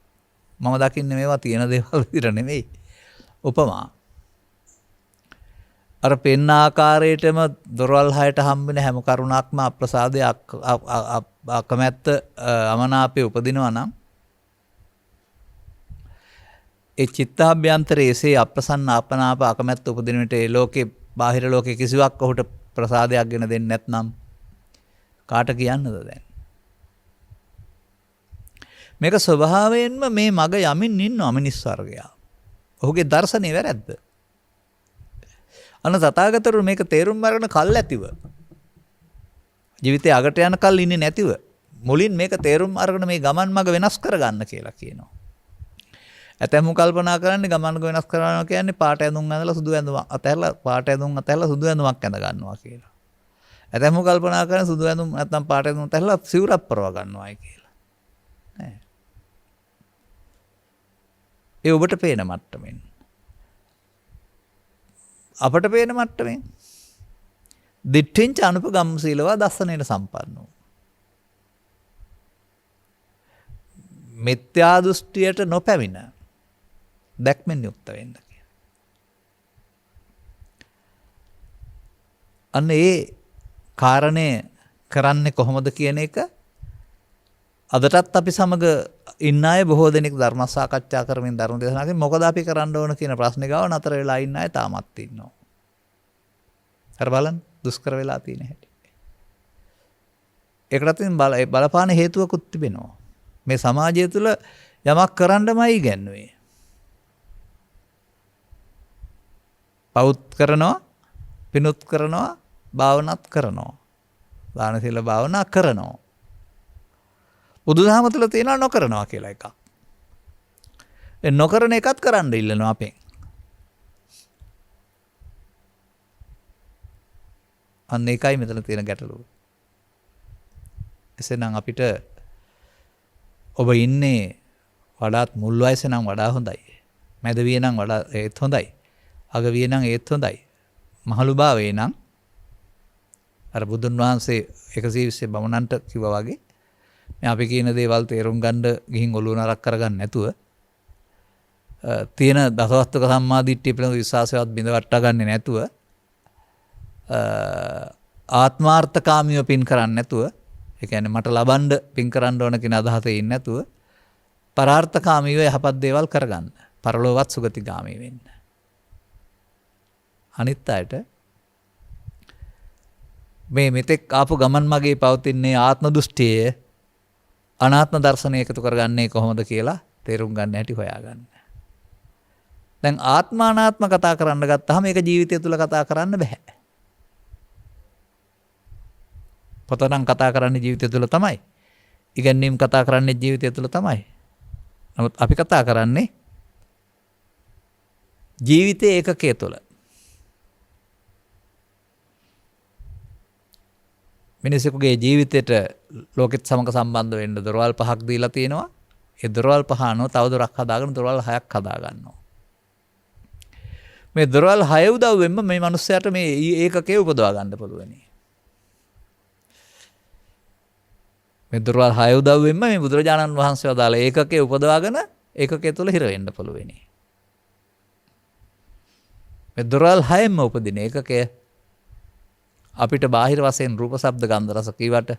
මම දකින්නේ මේවා තියෙන දේවල් විතර නෙමෙයි. උපමා. අර පෙන්න ආකාරයටම දොරවල් 6ට හම්බෙන හැම කරුණක්ම අප්‍රසාදයේ අකමැත්ත අමනාපේ උපදිනවා නම් ඒ චිත්තාභ්‍යන්තරයේ එසේ අප්‍රසන්න අපනාප අකමැත්ත උපදින විට ඒ ලෝකේ බාහිර ලෝකේ කිසිවක් ඔහුට ප්‍රසාදයක් ගෙන දෙන්නේ නැත්නම් කාට කියන්නද දැන්? මේක ස්වභාවයෙන්ම මේ මග යමින් ඉන්නවා මිනිස් වර්ගයා. ඔහුගේ දර්ශනය වැරද්ද. අන්න තථාගතවරු මේක තේරුම් අරගෙන කල් ඇතිව ජීවිතේ අගට යන කල් ඉන්නේ නැතිව මුලින් මේක තේරුම් අරගෙන මේ ගමන් මග වෙනස් කරගන්න කියලා කියනවා. ඇතැම්මු කල්පනා කරන්නේ ගමන් මග වෙනස් කරනවා කියන්නේ පාට ඇඳුම් ඇඳලා සුදු ඇඳුම් අතහැරලා පාට ඇඳුම් අතහැරලා සුදු ඇඳුමක් ඇඳ ගන්නවා කියලා. ඇතැම්මු කල්පනා කරන්නේ සුදු ඇඳුම් නැත්නම් පාට ඇඳුම් අතහැරලා සිවුරක් පරව ගන්නවායි කියලා. නෑ. ඒ ඔබට පේන මට්ටමින්. අපට පේන මට්ටමින්. දිට්ඨිංච අනුපගම් සීලවා දස්සනේන සම්පන්නෝ. මිත්‍යා දෘෂ්ටියට නොපැමිණ දැක්මෙන් යුක්ත වෙන්න කියලා. අන්න ඒ කාරණේ කරන්නේ කොහොමද කියන එක අදටත් අපි සමග ඉන්න අය බොහෝ දෙනෙක් ධර්ම සාකච්ඡා කරමින් ධර්ම දේශනා කරමින් මොකද අපි කරන්න ඕන කියන ප්‍රශ්නේ ගාව නතර වෙලා ඉන්න අය තාමත් ඉන්නවා. හරි බලන්න දුෂ්කර වෙලා තියෙන හැටි. ඒකට තින් බලපාන හේතුවකුත් තිබෙනවා. මේ සමාජය තුළ යමක් කරන්නමයි ඉගැන්වුවේ. පවුත් කරනවා, පිනුත් කරනවා, භාවනාත් කරනවා. දාන සීල භාවනා කරනවා. බුදුදහම තුළ තියෙනවා නොකරනවා කියලා එකක්. ඒ නොකරන එකත් කරන්න ඉල්ලනවා අපෙන්. අන්න ඒකයි මෙතන තියෙන ගැටලුව. එසේනම් අපිට ඔබ ඉන්නේ වඩාත් මුල් වයසේ නම් වඩා හොඳයි. මැද විය නම් වඩා ඒත් හොඳයි. අග විය නම් ඒත් හොඳයි. මහලු භාවයේ නම් අර බුදුන් වහන්සේ 120 බමුණන්ට කිව්වා වගේ මේ අපි කියන දේවල් තේරුම් ගන්න ගිහින් ඔළුව නරක් කරගන්න නැතුව තියෙන දසවස්තුක සම්මාදිට්ඨිය පිළිබඳ විශ්වාසයවත් බිඳ වට්ටා ගන්නේ නැතුව ආත්මාර්ථකාමීව පින් කරන්නේ නැතුව ඒ කියන්නේ මට ලබන්න පින් කරන්න ඕන කියන අදහසේ ඉන්නේ නැතුව පරාර්ථකාමීව යහපත් දේවල් කරගන්න. පරලෝවත් සුගතිගාමී වෙන්න. අනිත් අයට මේ මෙතෙක් ආපු ගමන් මගේ පවතින්නේ ආත්ම දෘෂ්ටියේ අනාත්ම දර්ශනය එකතු කරගන්නේ කොහොමද කියලා තේරුම් ගන්න හැටි හොයාගන්න. දැන් ආත්මානාත්ම කතා කරන්න ගත්තාම මේක ජීවිතය තුළ කතා කරන්න බෑ. පොතනම් කතා කරන්නේ ජීවිතය තුළ තමයි. ඉගැන්වීම් කතා කරන්නේ ජීවිතය තුළ තමයි. නමුත් අපි කතා කරන්නේ ජීවිතයේ ඒකකයේ තුළ. මිනිසෙකුගේ ජීවිතයට ලෝකෙත් සමග සම්බන්ධ වෙන්න දොරවල් 5ක් දීලා තියෙනවා. ඒ දොරවල් 5 අනුව තව දොරක් හදාගෙන දොරවල් 6ක් හදා ගන්නවා. මේ දොරවල් 6 උදව්වෙන්ම මේ මිනිස්සයාට මේ ඒකකේ උපදවා ගන්න පුළුවන්. මේ දොරවල් 6 උදව්වෙන්ම මේ බුදුරජාණන් වහන්සේ වදාළ ඒකකේ උපදවාගෙන ඒකකේ තුල හිර වෙන්න පුළුවන්. මේ දොරවල් 6ෙන්ම උපදින ඒකකය අපිට බාහිර වශයෙන් රූප ශබ්ද ගන්ධ රස කීවට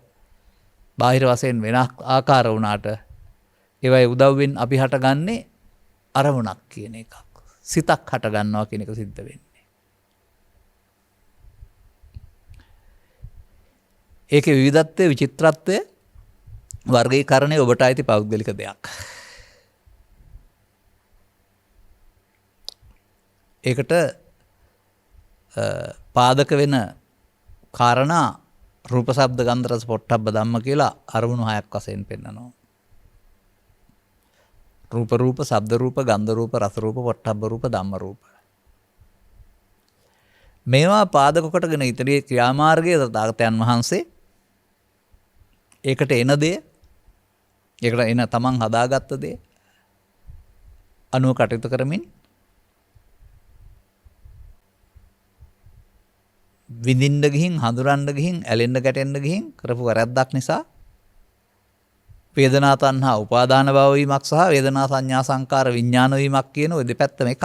බාහිර වශයෙන් වෙන ආකාර වුණාට ඒවයි උදව්වෙන් අපි හටගන්නේ අරමුණක් කියන එකක්. සිතක් හටගන්නවා කියන එක සිද්ධ වෙන්නේ. ඒකේ විවිධත්වය, විචිත්‍රත්වය, වර්ගීකරණය ඔබට අයිති පෞද්ගලික දෙයක්. ඒකට පාදක වෙන කාරණා රූප, ශබ්ද, ගන්ධ, රස, පොට්ටබ්බ ධම්ම කියලා අරමුණු 6ක් වශයෙන් පෙන්නනවා. රූප, ශබ්ද රූප, ගන්ධ රූප, රස රූප, පොට්ටබ්බ රූප, ධම්ම රූප. මේවා පාදක කොටගෙන ඉදිරියේ ක්‍රියාමාර්ගයේ තථාගතයන් වහන්සේ ඒකට එන දේ, ඒකට එන තමන් හදාගත්ත දේ අනුව කටයුතු කරමින් විඳින්න ගිහින්, හඳුරන්න ගිහින්, ඇලෙන්න ගැටෙන්න ගිහින් කරපු වැරද්දක් නිසා වේදනා තණ්හා උපාදාන භව වීමක් සහ වේදනා සංඥා සංකාර විඥාන වීමක් කියන ওই දෙපැත්තම එකක්.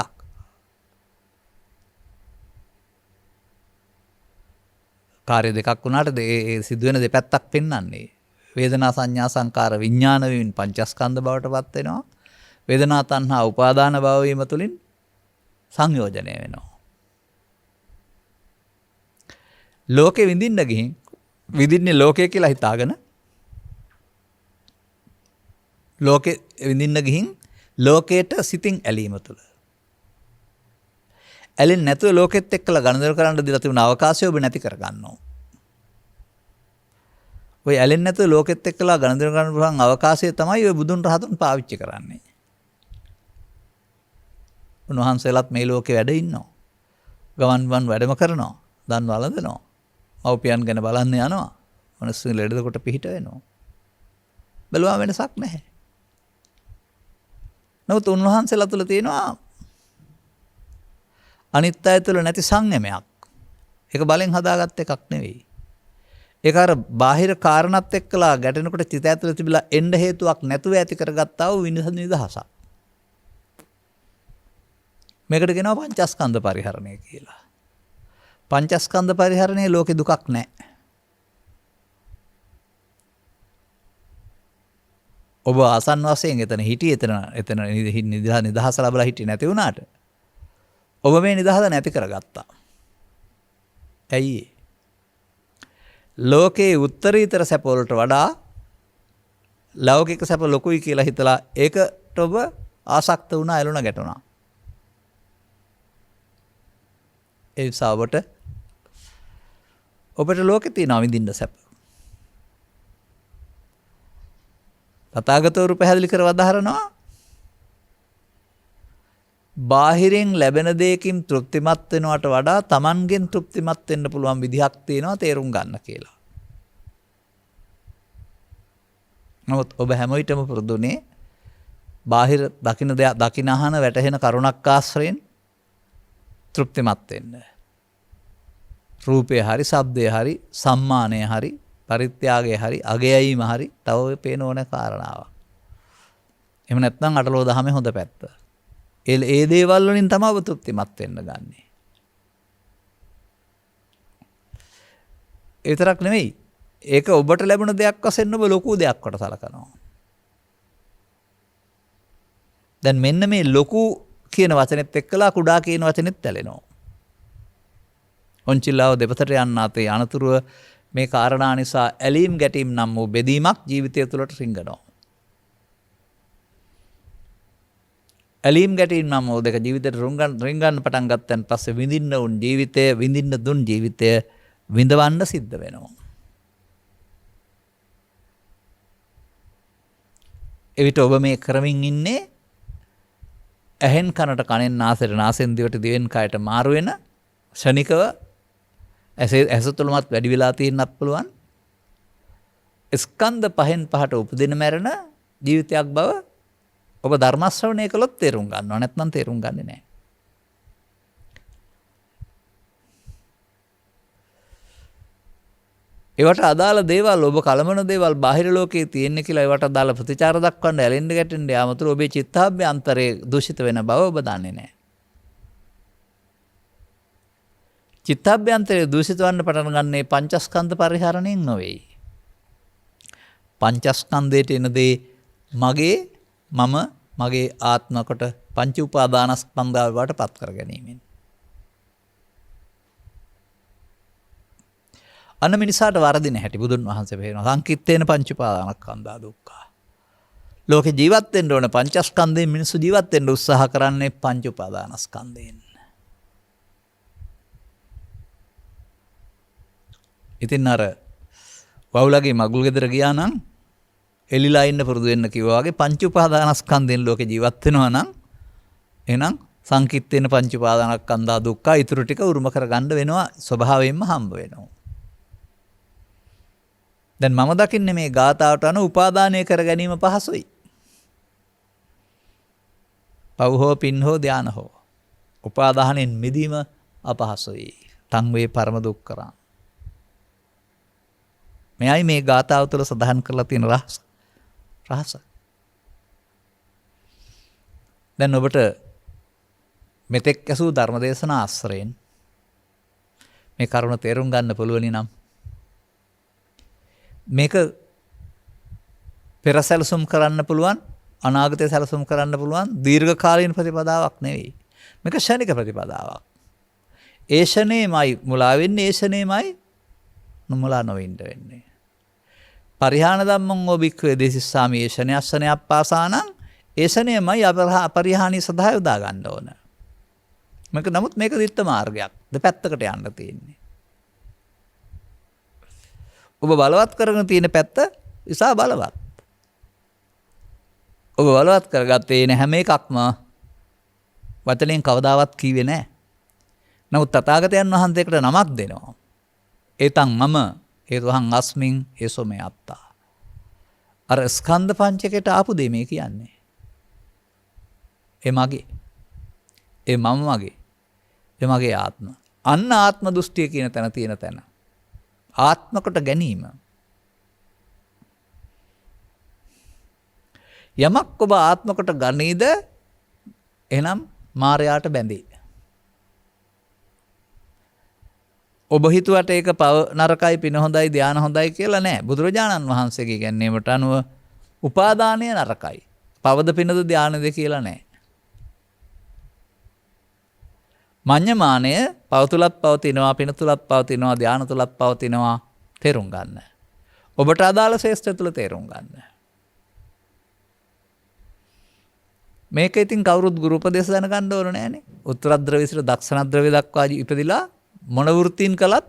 කාර්ය දෙකක් වුණාට ඒ සිදුවෙන දෙපැත්තක් පෙන්වන්නේ. වේදනා සංඥා සංකාර විඥාන වීමෙන් පංචස්කන්ධ බවට පත් වෙනවා. වේදනා තණ්හා උපාදාන භව වීම තුළින් සංයෝජනය වෙනවා. ලෝකෙ විඳින්න ගිහින් විඳින්නේ ලෝකය කියලා හිතාගෙන ලෝකෙ විඳින්න ගිහින් ලෝකයට සිතින් ඇලීම තුළ ඇලෙන්නේ නැතුව ලෝකෙත් එක්කලා ගනුදෙනු කරන්න දීලා තිබුණ අවකාශය ඔබ නැති කරගන්නවා. ඔය ඇලෙන්නේ නැතුව ලෝකෙත් එක්කලා ගනුදෙනු කරන්න පුළුවන් අවකාශය තමයි ඔය බුදුන් රහතුන් පාවිච්චි කරන්නේ. උන්වහන්සේලාත් මේ ලෝකේ වැඩ ඉන්නවා. ගමන් වැඩම කරනවා. දන් වළඳනවා. මව්පියන් ගැන බලන්න යනවා. මිනිස්සු ලෙඩ කොට පිහිට වෙනවා. බැලුවා වෙනසක් නැහැ. නමුත් උන්වහන්සේලා තුළ තියෙනවා අනිත් අය තුළ නැති සංයමයක්. ඒක බලෙන් හදාගත්ත එකක් නෙවෙයි. ඒක අර බාහිර කාරණාත් එක්කලා ගැටෙනකොට චිත ඇතුළේ තිබිලා එන්න හේතුවක් නැතුව ඇති කරගත්තා වූ නිදහසක්. මේකට කියනවා පංචස්කන්ධ පරිහරණය කියලා. පංචස්කන්ධ පරිහරණයේ ලෝකේ දුකක් නැහැ. ඔබ ආසන්න වශයෙන් එතන හිටියේ එතන නිදහස ලැබලා හිටියේ නැති වුණාට ඔබ මේ නිදහස නැති කරගත්තා. ඇයි? ලෝකේ උත්තරීතර සැප වලට වඩා ලෞකික සැප ලොකුයි කියලා හිතලා ඒකට ඔබ ආසක්ත වුණා, ඇලුණා, ගැටුණා. ඒ නිසා ඔබට ලෝකේ තියෙනවා විඳින්න සැප. තථාගතවරු පැහැදිලි කර වදාහරනවා බාහිරින් ලැබෙන දෙයකින් තෘප්තිමත් වෙනවට වඩා Tamanගෙන් තෘප්තිමත් වෙන්න පුළුවන් විදිහක් තියෙනවා තේරුම් ගන්න කියලා. නමුත් ඔබ හැම විටම පුරුදුනේ බාහිර දකින්න දෙයක් දකින්න අහන වැටහෙන කරුණක් ආශ්‍රයෙන් තෘප්තිමත් වෙන්න. රූපේ හරි, ශබ්දේ හරි, සම්මානය හරි, පරිත්‍යාගය හරි, අගයීම හරි තව පේන ඕන කාරණාවක්. එහෙම නැත්නම් අටලෝ දහමේ හොඳ පැත්ත. ඒ දේවල් වලින් තමයි ඔබ තෘප්තිමත් වෙන්න ගන්නෙ. ඒ විතරක් නෙමෙයි. ඒක ඔබට ලැබුණ දෙයක් වශයෙන් ඔබ ලොකු දෙයක් කොට සලකනවා. දැන් මෙන්න මේ ලොකු කියන වචනේත් එක්කලා කුඩා කියන වචනේත් ඇලෙනවා. ඔන්චිල්ලාව දෙපතට යන්නාතේ අනතුරුව මේ කාරණා නිසා ඇලීම් ගැටීම් නම් වූ බෙදීමක් ජීවිතය තුළට රිංගනවා. ඇලීම් ගැටීම් නම් වූ දෙක ජීවිතයට රිංගන්න පටන් ගත්තන් පස්සේ විඳින්න දුන් ජීවිතය විඳවන්න සිද්ධ වෙනවා. එවිට ඔබ මේ කරමින් ඉන්නේ ඇහෙන් කනට, කනෙන් නාසයට, නාසෙන් දිවට, දිවෙන් කයට මාරු වෙන ශනිකව ඇස තුළමත් වැඩි වෙලා තියෙන්නත් පුළුවන් ස්කන්ධ පහෙන් පහට උපදින මැරෙන ජීවිතයක් බව ඔබ ධර්ම ශ්‍රවණය කළොත් තේරුම් ගන්නවා. නැත්නම් තේරුම් ගන්නේ නැහැ. ඒවට අදාළ දේවල් ඔබ කලමන දේවල් බාහිර ලෝකයේ තියෙන කියලා ඒවට අදාළ ප්‍රතිචාර දක්වන්න ඇලෙන්න ගැටෙන්න යාමතුරු ඔබේ චිත්තාභ්‍යන්තරයේ දූෂිත වෙන බව ඔබ දන්නේ නැහැ. චිත්තාභ්‍යන්තරයේ දූෂිත වන්න පටන් ගන්නේ පංචස්කන්ධ පරිහරණයෙන් නොවේයි. පංචස්කන්ධයට එන දේ මගේ මම මගේ ආත්ම කොට පංච උපාදානස්කන්ධය බවට පත් කර ගැනීමෙන්. අන්න මිනිසාට වරදින හැටි බුදුන් වහන්සේ පෙන්නනවා. සංකිට්ඨේන පංච උපාදානස්කන්ධා දුක්ඛා. ලෝකේ ජීවත් වෙන්න ඕන පංචස්කන්ධයෙන් මිනිස්සු ජීවත් වෙන්න උත්සාහ කරන්නේ පංච උපාදානස්කන්ධයෙන්. ඉතින් අර වවුලගේ මගුල් ගෙදර ගියා නම් එලිලා ඉන්න පුරුදු වෙන්න කිව්වා වගේ පංච උපාදානස්කන්ධයෙන් ලෝකේ ජීවත් වෙනවා නම් එහෙනම් සංකිට්ඨේන පංච උපාදානස්කන්ධා දුක්ඛ ඊටු ටික උරුම කරගන්න වෙනවා ස්වභාවයෙන්ම හම්බ වෙනවා. දැන් මම දකින්නේ මේ ගාථාවට අනුව උපාදානය කර ගැනීම පහසුයි. පව් හෝ පින් හෝ ධාන හෝ උපාදානෙන් මිදීම අපහසුයි. තං වේ පරම දුක්ඛරං. මෙයයි මේ ගාථාව තුළ සඳහන් කරලා තියෙන රහස. දැන් ඔබට මෙතෙක් ඇසූ ධර්මදේශනා ආශ්‍රයෙන් මේ කරුණ තේරුම් ගන්න පුළුවනි නම් මේක පෙර සැලසුම් කරන්න පුළුවන් අනාගතය සැලසුම් කරන්න පුළුවන් දීර්ඝ කාලීන ප්‍රතිපදාවක් නෙවෙයි. මේක ෂණික ප්‍රතිපදාවක්. ඒ ෂණේමයි මුලා වෙන්නේ, ඒ ෂණේමයි නොමුලා නොවෙන්න වෙන්නේ. පරිහාන ධම්මං ඕබික්ඛවේ දේසිස්සාමි ඒ ෂණයස්සනේ අප්පාසානං ඒ ෂණේමයි අපරිහානී සදා යොදා ගන්න ඕන. නමුත් මේක දිත්ත මාර්ගයක්. දෙපැත්තකට යන්න තියෙන්නේ. ඔබ බලවත් කරගෙන තියෙන පැත්ත ඉසා බලවත්. ඔබ බලවත් කරගත්තේ නැ හැම එකක්ම වචනෙන් කවදාවත් කීවේ නැහැ. නමුත් තථාගතයන් වහන්සේකට නමක් දෙනවා. ඒතං මම ඒතං අස්මින් ඒසෝ මේ අත්තා. අර ස්කන්ධ පංචකයට ආපු දෙය මේ කියන්නේ. ඒ මගේ. ඒ මම මගේ. ඒ මගේ ආත්ම. අන්න ආත්ම දෘෂ්ටිය කියන තැන තියෙන තැන. ආත්ම කොට ගැනීම. යමක් ඔබ ආත්ම කොට ගනීද එහෙනම් මායයට බැඳේ. ඔබ හිතුවට ඒක පව නරකයි පින හොඳයි ධාන හොඳයි කියලා නෑ. බුදුරජාණන් වහන්සේගේ ඉගැන්වීමට අනුව උපාදානය නරකයි. පවද පිනද ධානද කියලා නෑ. මඤ්ඤමානය පව තුලත් පවතිනවා, පින තුලත් පවතිනවා, ධාන තුලත් පවතිනවා තේරුම් ගන්න. ඔබට අදාළ ශේෂ්ත්‍රය තුල තේරුම් ගන්න. මේක ඉතින් කවුරුත් ගුරු උපදේශ දැනගන්න ඕන නෑනේ. උත්තර ද්‍රව්‍ය සිට දක්ෂණ ද්‍රව්‍ය දක්වා ඉපදිලා මොන වෘත්තීන් කළත්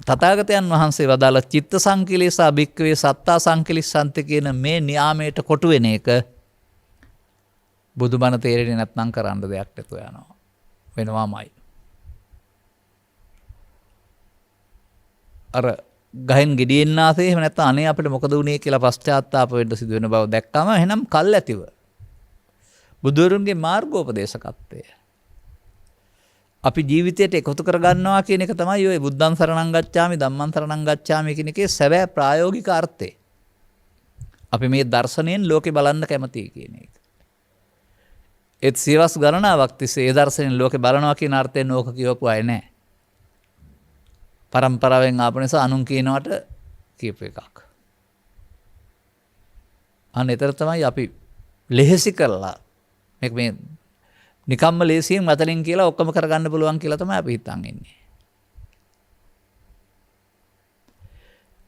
තථාගතයන් වහන්සේ වදාළ චිත්ත සංකිලේසා භික්ඛවේ සත්තා සංකිලිස්සන්ති කියන මේ න්‍යාමයට කොටු වෙන එක බුදුබණ තේරෙන්නේ නැත්නම් කරන්න දෙයක් නැතුව යනවා. වෙනවාමයි. අර ගහෙන් ගෙඩියෙන් ආසේ එහෙම නැත්නම් අනේ අපිට මොකද වුනේ කියලා පශ්චාත්තාප වෙන්න සිදු වෙන බව දැක්කම එහෙනම් කල් ඇතිව බුදුරුන්ගේ මාර්ගෝපදේශකත්වය අපි ජීවිතයට එකතු කරගන්නවා කියන එක තමයි ඔය බුද්ධං සරණං ගච්ඡාමි ධම්මං සරණං ගච්ඡාමි කියන එකේ සැබෑ ප්‍රායෝගික අර්ථය. අපි මේ දර්ශනයෙන් ලෝකේ බලන්න කැමතියි කියන එක. ඒත් සියවස් ගණනාවක් තිස්සේ ඒ දර්ශනයෙන් ලෝකේ බලනවා කියන අර්ථයෙන් ඕක කියවපු අය නැහැ. පරම්පරාවෙන් ආපු නිසා අනුන් කියනවට කියපු එකක්. අන්න ඒතර තමයි අපි ලෙහෙසි කරලා මේ නිකම්ම ලේසියෙන් වතලින් කියලා ඔක්කොම කරගන්න පුළුවන් කියලා තමයි අපි හිතන් ඉන්නේ.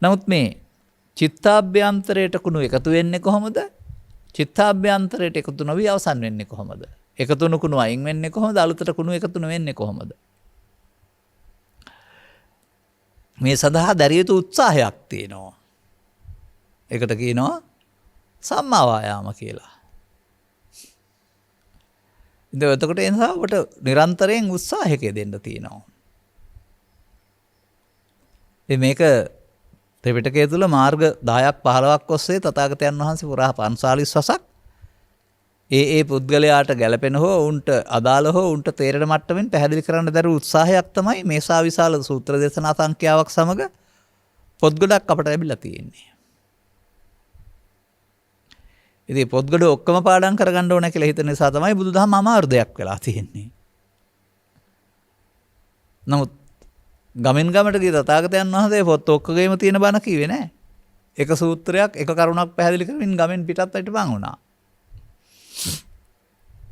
නමුත් මේ චිත්තාභ්‍යන්තරයට කුණු එකතු වෙන්නේ කොහොමද? චිත්තාභ්‍යන්තරයට එකතු නොවි අවසන් වෙන්නේ කොහොමද? එකතු කුණු අයින් වෙන්නේ කොහොමද? අලුතට කුණු එකතු වෙන්නේ කොහොමද? මේ සඳහා දැරිය යුතු උත්සාහයක් තියෙනවා. ඒකට කියනවා සම්මා වායාම කියලා. ඉතින් එතකොට ඒ නිසා ඔබට නිරන්තරයෙන් උත්සාහයක දෙන්න තියෙනවා. මේක ත්‍රිපිටකය තුල මාර්ග 10ක් 15ක් ඔස්සේ තථාගතයන් වහන්සේ පුරා 45 වසක් ඒ පුද්ගලයාට ගැළපෙන හෝ උන්ට අදාළ හෝ උන්ට තේරෙන මට්ටමින් පැහැදිලි කරන්න දරු උත්සාහයක් තමයි මේසා විශාල සූත්‍ර දේශනා සංඛ්‍යාවක් සමග පොත් ගොඩක් අපට ලැබිලා තියෙන්නේ. ඉතින් පොත් ගොඩ ඔක්කොම පාඩම් කරගන්න ඕන කියලා හිතන නිසා තමයි බුදුදහම අමාරු දෙයක් වෙලා තියෙන්නේ. නමුත් ගමෙන් ගමට ගිය තථාගතයන් වහන්සේ පොත් ඔක්කොගේම තියෙන බණ කිව්වේ නැහැ. එක සූත්‍රයක් එක කරුණක් පැහැදිලි කරමින් ගමෙන් පිටත් හිටපන් වුණා.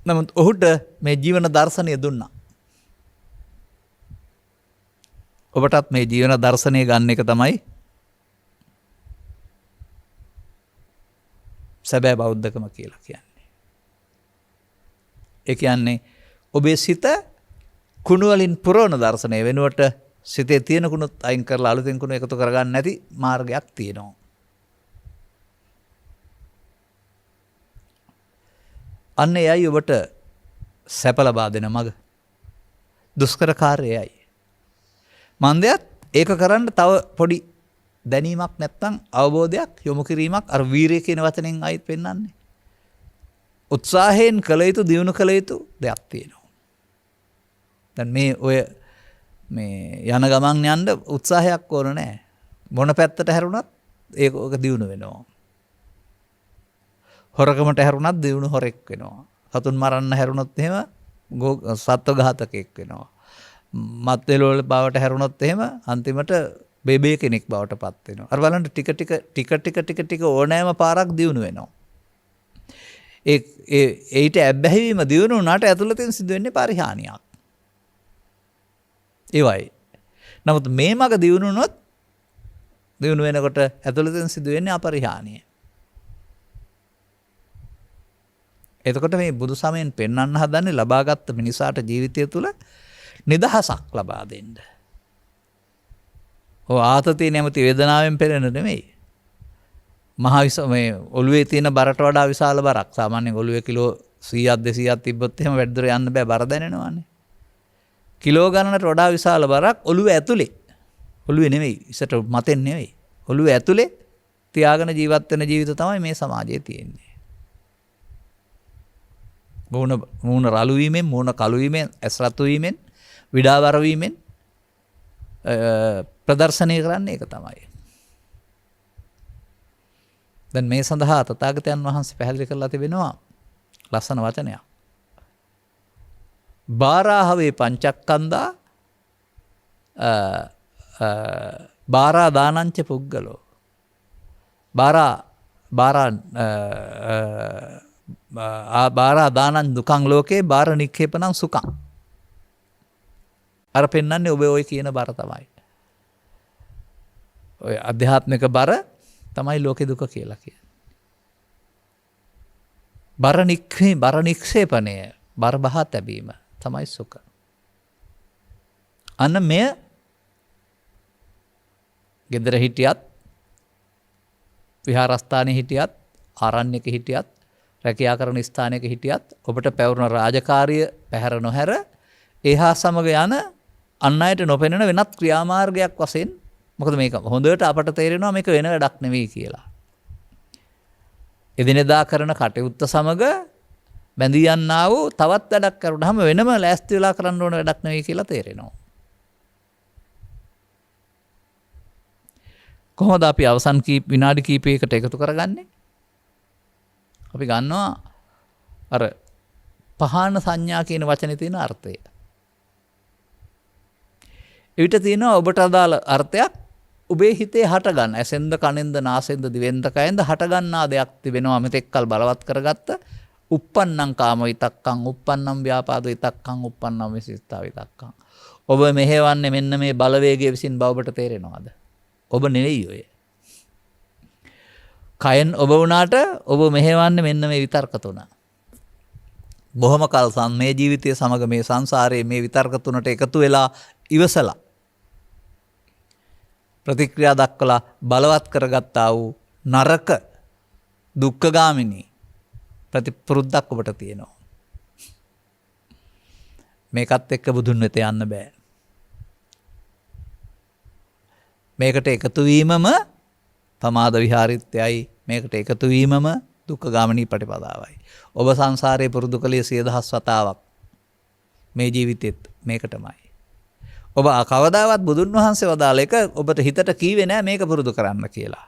නමුත් ඔහුට මේ ජීවන දර්ශනය දුන්නා. ඔබටත් මේ ජීවන දර්ශනය ගන්න එක තමයි සැබෑ බෞද්ධකම කියලා කියන්නේ. ඒ කියන්නේ ඔබේ සිත කුණු වලින් පුරවන දර්ශනය වෙනුවට සිතේ තියෙන කුණුත් අයින් කරලා අලුතෙන් කුණු එකතු කරගන්න නැති මාර්ගයක් තියෙනවා. අන්න එයයි ඔබට සැප ලබා දෙන මඟ. දුෂ්කර කාර්යයයි. මන්දයත් ඒක කරන්න තව පොඩි දැනීමක් නැත්තම් අවබෝධයක් යොමු කිරීමක් අර වීරිය කියන වචනෙන් ආයිත් පෙන්වන්නේ. උත්සාහයෙන් කළ යුතු දියුණු කළ යුතු දෙයක් තියෙනවා. දැන් මේ ඔය මේ යන ගමන් යන්න උත්සාහයක් ඕන නැහැ. මොන පැත්තට හැරුණත් ඒක දියුණු වෙනවා. හොරකමට හැරුණත් දියුණු හොරෙක් වෙනවා. සතුන් මරන්න හැරුණොත් එහෙම සත්ව ඝාතකෙක් වෙනවා. මත්වල වල බවට හැරුණොත් එහෙම අන්තිමට බේබේ කෙනෙක් බවට පත් වෙනවා. අර බලන්න ටික ඕනෑම පාරක් දියුණු වෙනවා. ඒට ඇබ්බැහිවීම දියුණු වුණාට ඇතුළතින් සිදු වෙන්නේ පරිහානියක්. ඒවයි. නමුත් මේ මග දියුණු වුණොත් දියුණු වෙනකොට ඇතුළතින් සිදු වෙන්නේ අපරිහානිය. එතකොට මේ බුදු සමයෙන් පෙන්වන්න හදන්නේ ලබාගත් මිනිසාට ජීවිතය තුළ නිදහසක් ලබා දෙන්න. ආතතිය නැමැති වේදනාවෙන් පෙළෙන නෙමෙයි. මේ ඔළුවේ තියෙන බරට වඩා විශාල බරක්. සාමාන්‍යයෙන් ඔළුවේ කිලෝ 100ක් 200ක් තිබ්බොත් එහෙම වැඩිදුර යන්න බෑ, බර දැනෙනවානේ. කිලෝ ගණනට වඩා විශාල බරක් ඔළුවේ ඇතුලේ. ඔළුවේ නෙමෙයි, ඉසට මතෙන් නෙමෙයි. ඔළුවේ ඇතුලේ තියාගෙන ජීවත් වෙන ජීවිත තමයි මේ සමාජයේ තියෙන්නේ. මූණ රළු වීමෙන්, මූණ කළු වීමෙන්, ඇස් රතු වීමෙන්, විඩාවර වීමෙන් ප්‍රදර්ශනය කරන්නේ ඒක තමයි. දැන් මේ සඳහා තථාගතයන් වහන්සේ පැහැදිලි කරලා තිබෙනවා ලස්සන වචනයක්. බාරාහවේ පංචක්කන්දා බාරා දානංච පුද්ගලෝ. බාරා දානං දුකං ලෝකේ බාර නික්ඛේපනං සුඛං. අර පෙන්වන්නේ ඔබ ඔය කියන බර තමයි. ඔය අධ්‍යාත්මික බර තමයි ලෝකේ දුක කියලා කියන්නේ. බර නික්ෂේපණය, බර බහා තැබීම තමයි සුඛ. අන්න මෙය ගෙදර හිටියත්, විහාරස්ථානයේ හිටියත්, ආරණ්‍යක හිටියත්, රැකියා කරන ස්ථානයක හිටියත් ඔබට පැවරුණ රාජකාරිය පැහැර නොහැර ඒහා සමග යන අන් අයට නොපෙනෙන වෙනත් ක්‍රියාමාර්ගයක් වශයෙන්, මොකද මේක හොඳට අපට තේරෙනවා මේක වෙන වැඩක් නෙවෙයි කියලා. එදිනෙදා කරන කටයුත්ත සමග බැඳී යන්නා වූ තවත් වැඩක් කරුණාම වෙනම ලෑස්ති වෙලා කරන්න ඕන වැඩක් නෙවෙයි කියලා තේරෙනවා. කොහොමද අපි අවසන් විනාඩි කීපයකට එකතු කරගන්නේ? අපි ගන්නවා අර පහාන සංඥා කියන වචනේ තියෙන අර්ථය. එවිට තියෙනවා ඔබට අදාළ අර්ථයක් ඔබේ හිතේ හටගන්න. ඇසෙන්ද, කනෙන්ද, නාසෙන්ද, දිවෙන්ද, කයෙන්ද හටගන්නා දෙයක් තිබෙනවා මෙතෙක්කල් බලවත් කරගත්ත. uppannam කාම විතක්කං, uppannam ව්‍යාපාද විතක්කං, uppannam විසිතා විතක්කං. ඔබ මෙහෙවන්නේ මෙන්න මේ බලවේගයේ විසින් බව ඔබට තේරෙනවද? ඔබ නෙවෙයි ඔය. කයෙන් ඔබ වුණාට ඔබ මෙහෙවන්නේ මෙන්න මේ විතර්ක තුන. බොහොම කල් මේ ජීවිතයේ සමග මේ සංසාරයේ මේ විතර්ක තුනට එකතු වෙලා ඉවසලා ප්‍රතික්‍රියා දක්වලා බලවත් කරගත්තා වූ නරක දුක්ඛගාමිනී ප්‍රතිපුරුද්දක් ඔබට තියෙනවා. මේකත් එක්ක බුදුන් වෙත යන්න බෑ. මේකට එකතු වීමම පමාද විහාරිත්‍යයි. මේකට එකතු වීමම දුක්ඛගාමිනී ප්‍රතිපදාවයි. ඔබ සංසාරයේ පුරුදු කළේ 10000 වතාවක්. මේ ජීවිතෙත් මේකටමයි. ඔබ කවදාවත් බුදුන් වහන්සේ වදාළ එක ඔබට හිතට කීවේ නෑ මේක පුරුදු කරන්න කියලා.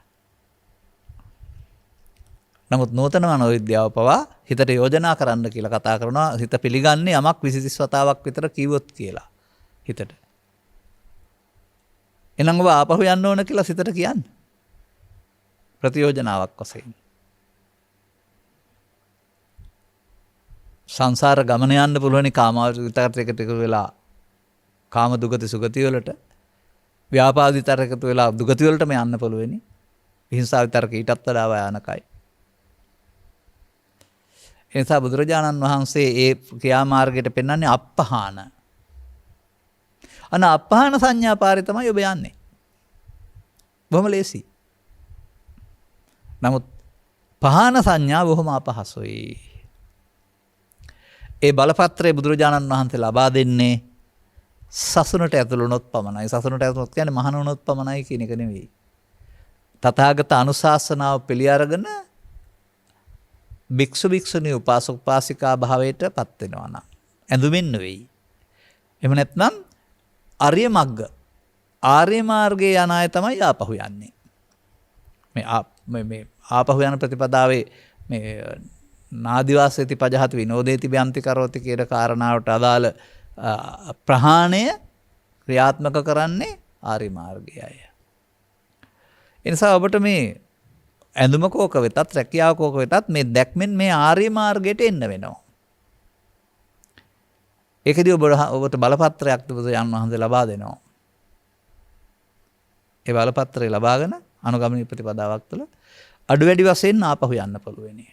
නමුත් නූතන මනෝවිද්‍යාව පවා හිතට යෝජනා කරන්න කියලා කතා කරනවා. හිත පිළිගන්නේ යමක් 20 30 වතාවක් විතර කිව්වොත් කියලා හිතට. එහෙනම් ඔබ ආපහු යන්න ඕන කියලා සිතට කියන්න. ප්‍රතියෝජනාවක් වශයෙන්. සංසාර ගමන යන්න පුළුවනි කාමාවචර එකතු වෙලා කාම දුගති සුගති වලට, ව්‍යාපාද විතර එකතු වෙලා දුගති වලටම යන්න පුළුවනි. හිංසා විතරක ඊටත් වඩා භයානකයි. ඒ නිසා බුදුරජාණන් වහන්සේ ඒ ක්‍රියාමාර්ගයට පෙන්වන්නේ අපහාන. අන අපහාන සංඥා පාරේ තමයි ඔබ යන්නේ. බොහොම ලේසි. නමුත් පහාන සංඥා බොහොම අපහසුයි. ඒ බලපත්‍රයේ බුදුරජාණන් වහන්සේ ලබා දෙන්නේ සසුනට ඇතුළු වුණොත් පමණයි. සසුනට ඇතුළු වුණොත් කියන්නේ මහාන වුණොත් පමණයි කියන එක නෙවෙයි. තථාගත අනුශාසනාව පිළි අරගෙන භික්ෂු භික්ෂුණී උපාසක උපාසිකා භාවයට පත් වෙනවා නම් ඇඳුමින් නෙවෙයි. එහෙම නැත්නම් ආර්ය මග්ග ආර්ය මාර්ගයේ යන අය තමයි ආපහු යන්නේ. මේ ආපහු යන ප්‍රතිපදාවේ මේ නාදිවාසේති පජහති විනෝදේති බයන්ති කරෝති කියන කාරණාවට අදාළ ප්‍රහාණය ක්‍රියාත්මක කරන්නේ ආර්ය මාර්ගයයි. ඒ නිසා ඔබට මේ ඇඳුම කෝක වෙතත් රැකියාව කෝක වෙතත් මේ දැක්මෙන් මේ ආර්ය මාර්ගයට එන්න වෙනවා. ඒකදී ඔබට බලපත්‍රයක් බුදුන් වහන්සේ ලබා දෙනවා. ඒ බලපත්‍රය ලබාගෙන අනුගමනීය ප්‍රතිපදාවක් තුළ අඩු වැඩි වශයෙන් ආපහු යන්න පුළුවනි.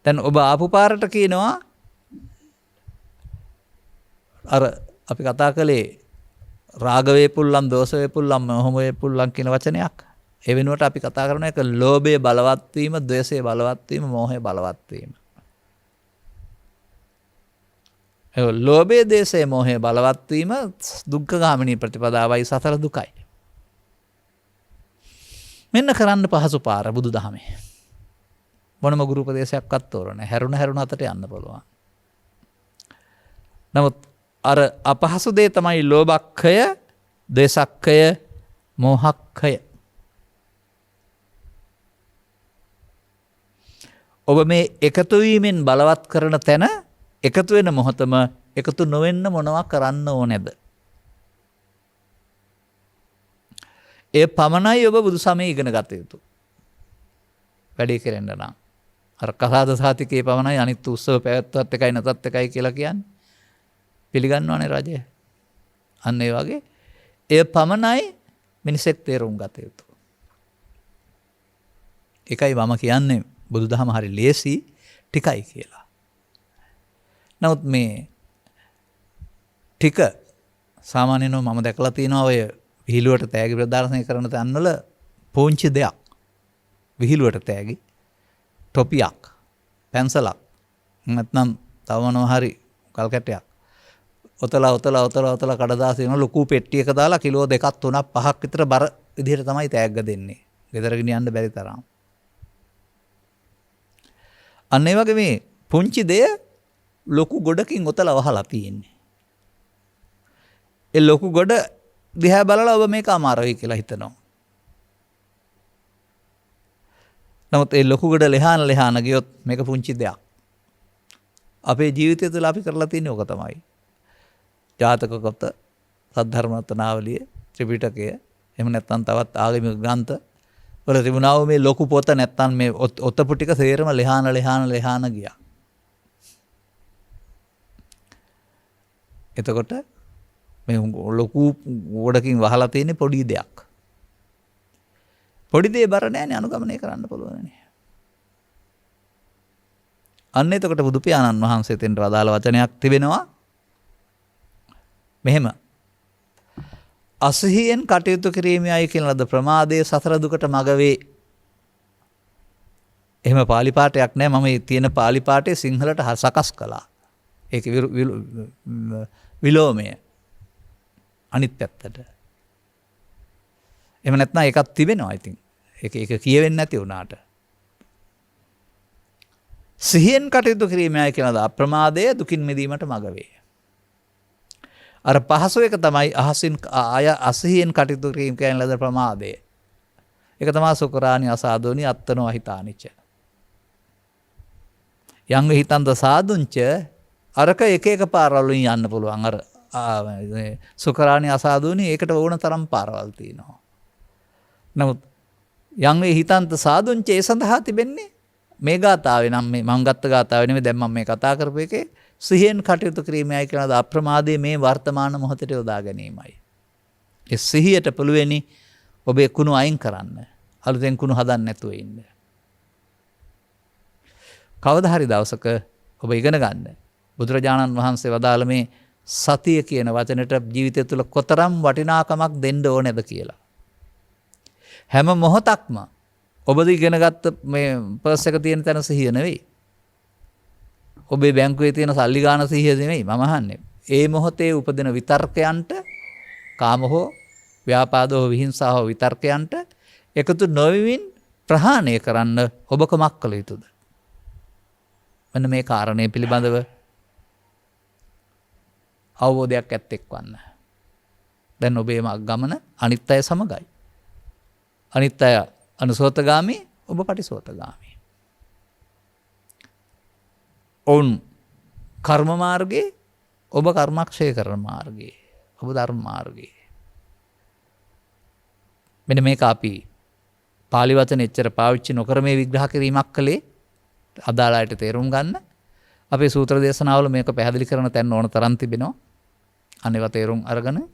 දැන් ඔබ ආපු පාරට කියනවා අර අපි කතා කළේ රාග වේපුල්ලම්, දෝෂ වේපුල්ලම්, මොහ වේපුල්ලම් කියන වචනයක්. ඒ වෙනුවට අපි කතා කරන එක ලෝභය බලවත් වීම, ද්වේෂය බලවත් වීම, මෝහය බලවත් වීම. ඒ ලෝභය, ද්වේෂය, මෝහය බලවත් වීම දුක්ඛගාමිනී ප්‍රතිපදාවයි, සතර දුකයි. මෙන්න කරන්න පහසු පාර බුදුදහමේ. මොනම ගුරු උපදේශයක්වත් තෝරන්නේ. හැරුණ අතට යන්න පුළුවන්. නමුත් අර අපහසු දේ තමයි ලෝභක්ඛය, ද්වේෂක්ඛය, මෝහක්ඛය. ඔබ මේ එකතු වීමෙන් බලවත් කරන තැන එකතු වෙන මොහොතම එකතු නොවෙන්න මොනවා කරන්න ඕනේද? ඒ පමණයි ඔබ බුදු සමය ඉගෙන ගත යුතු. වැඩි කරන්න නම් අර කසාද සාතිකේ පමණයි අනිත් උත්සව පැවැත්වුවත් එකයි නැතත් එකයි කියලා කියන්නේ. පිළිගන්නවනේ රජය. අන්න ඒ වගේ ඒ පමණයි මිනිසෙක් තේරුම් ගත යුතු. ඒකයි මම කියන්නේ බුදුදහම හරි ලේසි ටිකයි කියලා. නමුත් මේ ටික සාමාන්‍යයෙන් මම දැකලා තියෙනවා ඔය විහිළුවට තෑගි ප්‍රදර්ශනය කරන තැන්වල පෝංචි දෙයක්. විහිළුවට තෑගි ටොපියක්, පැන්සලක්, නැත්නම් තව මොනවා හරි කල් කැටයක්. ඔතලා කඩදාසියන ලොකු පෙට්ටියක දාලා කිලෝ 2, 3, 5ක් විතර බර විදිහට තමයි තෑග්ග දෙන්නේ. ගෙදර ගෙනියන්න බැරි තරම්. අන්න ඒ වගේ මේ පුංචි දෙය ලොකු ගොඩකින් ඔතලා වහලා තියෙන්නේ. ඒ ලොකු ගොඩ දිහා බලලා ඔබ මේක අමාරුයි කියලා හිතනවා. නමුත් ඒ ලොකු ගොඩ ලෙහාන ගියොත් මේක පුංචි දෙයක්. අපේ ජීවිතය තුළ අපි කරලා තියෙන්නේ ඕක තමයි. ජාතක පොත, සද්ධර්ම රත්නාවලිය, ත්‍රිපිටකය, එහෙම නැත්නම් තවත් ආගමික ග්‍රන්ථ වල තිබුණා වූ මේ ලොකු පොත නැත්නම් මේ ඔතපු ටික සේරම ලෙහාන ගියා. එතකොට මේ ලොකු ගොඩකින් වහලා තියෙන පොඩි දෙයක්. පොඩි දේ බර නැහැනේ අනුගමනය කරන්න පුළුවන්නේ. අන්න එතකොට බුදු පියාණන් වහන්සේ තෙන්ට අදාළ වචනයක් තිබෙනවා. මෙහෙම අසහියෙන් කටයුතු කිරීමයි කියන ලද ප්‍රමාදයේ සතර දුකට මග වේ. එහෙම පාලි පාඨයක් නැහැ. මම තියෙන පාලි පාඨය සිංහලට සකස් කළා. ඒක විලෝමය. අනිත් පැත්තට. එහෙම නැත්නම් එකක් තිබෙනවා ඉතින්. ඒක කියවෙන්නේ නැති වුණාට. සිහියෙන් කටයුතු කිරීමයි කියන ලද අප්‍රමාදය දුකින් මිදීමට මග වේ. අර පහසු එක තමයි අසහියෙන් කටයුතු කිරීම කියන ලද ප්‍රමාදය. ඒක තමයි සුකරාණි අසාදෝනි අත්තනෝ අහිතානිච. යං හිතන්ද සාදුංච අරක එක පාරවලින් යන්න පුළුවන්. අර සුකරාණි අසාධුනි ඒකට ඕන තරම් පාරවල් තියෙනවා. නමුත් යං වේ හිතන්ත සාදුංච ඒ සඳහා තිබෙන්නේ මේ ගාථාවේ නම් මේ මම ගත්ත ගාථාවේ නෙමෙයි දැන් මම මේ කතා කරපු එකේ සිහියෙන් කටයුතු කිරීමයි කියලාද අප්‍රමාදයේ මේ වර්තමාන මොහොතේ යොදා ගැනීමයි. ඒ සිහියට පුළුවෙනි ඔබේ කුණු අයින් කරන්න. අලුතෙන් කුණු හදන්න නැතුව ඉන්න. කවදා හරි දවසක ඔබ ඉගෙන ගන්න. බුදුරජාණන් වහන්සේ වදාළ මේ සතිය කියන වචනට ජීවිතය තුළ කොතරම් වටිනාකමක් දෙන්න ඕනේද කියලා. හැම මොහොතක්ම ඔබ ඉගෙන ගත්ත මේ පර්ස් එක තියෙන තැන සිහිය නෙවෙයි. ඔබේ බැංකුවේ තියෙන සල්ලි ගාන සිහිය නෙවෙයි මම අහන්නේ. ඒ මොහොතේ උපදින විතර්කයන්ට කාම හෝ ව්‍යාපාද හෝ විහිංසා හෝ විතර්කයන්ට එකතු නොවිමින් ප්‍රහාණය කරන්න ඔබ කමක් කළ යුතුද? මෙන්න මේ කාරණය පිළිබඳව අවබෝධයක් ඇත්තෙක් වන්න. දැන් ඔබේ ගමන අනිත් අය සමගයි. අනිත් අය අනුසෝතගාමී ඔබ පටිසෝතගාමී. ඔවුන් කර්ම මාර්ගයේ ඔබ කර්මක්ෂය කරන මාර්ගයේ ඔබ ධර්ම මාර්ගයේ. මෙන්න මේක අපි පාලි වචන එච්චර පාවිච්චි නොකර මේ විග්‍රහ කිරීමක් කළේ අදාළ අයට තේරුම් ගන්න. අපේ සූත්‍ර දේශනාවල මේක පැහැදිලි කරන තැන් ඕන තරම් තිබෙනවා. අනේවා තේරුම් අරගෙන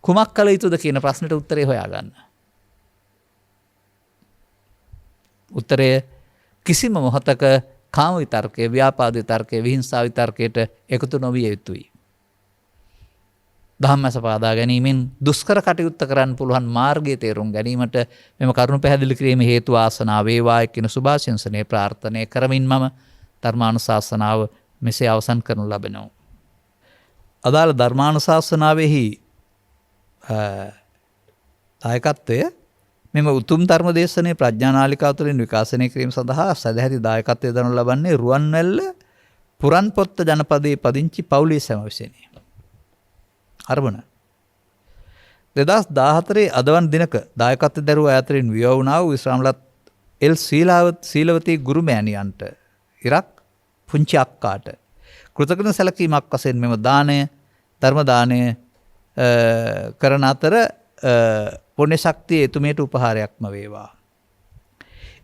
කුමක් කළ යුතුද කියන ප්‍රශ්නෙට උත්තරේ හොයාගන්න. උත්තරය කිසිම මොහතක කාම විතර්කයේ, ව්‍යාපාද විතර්කයේ, විහිංසා විතර්කයට එකතු නොවිය යුතුයි. ධම්මස පාදා ගැනීමෙන් දුෂ්කර කටයුත්ත කරන්න පුළුවන් මාර්ගයේ තේරුම් ගැනීමට මෙම කරුණු පැහැදිලි කිරීම හේතු ආසනාව වේවායි කියන සුභාශිංසනයේ ප්‍රාර්ථනා කරමින් මම ධර්මානුශාසනාව මෙසේ අවසන් කරනු ලබනවා. අදාළ ධර්මානුශාසනාවෙහි දායකත්වය මෙම උතුම් ධර්ම දේශනයේ ප්‍රඥානාලිකාව තුළින් විකාශනය කිරීම සඳහා සදැහැති දායකත්වය දරනු ලබන්නේ රුවන්වැල්ල පුරන්පොත්ත ජනපදයේ පදිංචි පවුලේ සැම විසිනි. අරමුණ 2014 අදවන් දිනක දායකත්ව දරුව අතරින් වියව වුණා වූ විශ්‍රාමලත් එල් සීලවතී ගුරු මෑණියන්ට ඉරක් පුංචි අක්කාට කෘතඥ සැලකීමක් වශයෙන් මෙම දාණය ධර්ම දාණය කරන අතර පුණ්‍ය ශක්තිය එතුමියට උපහාරයක්ම වේවා.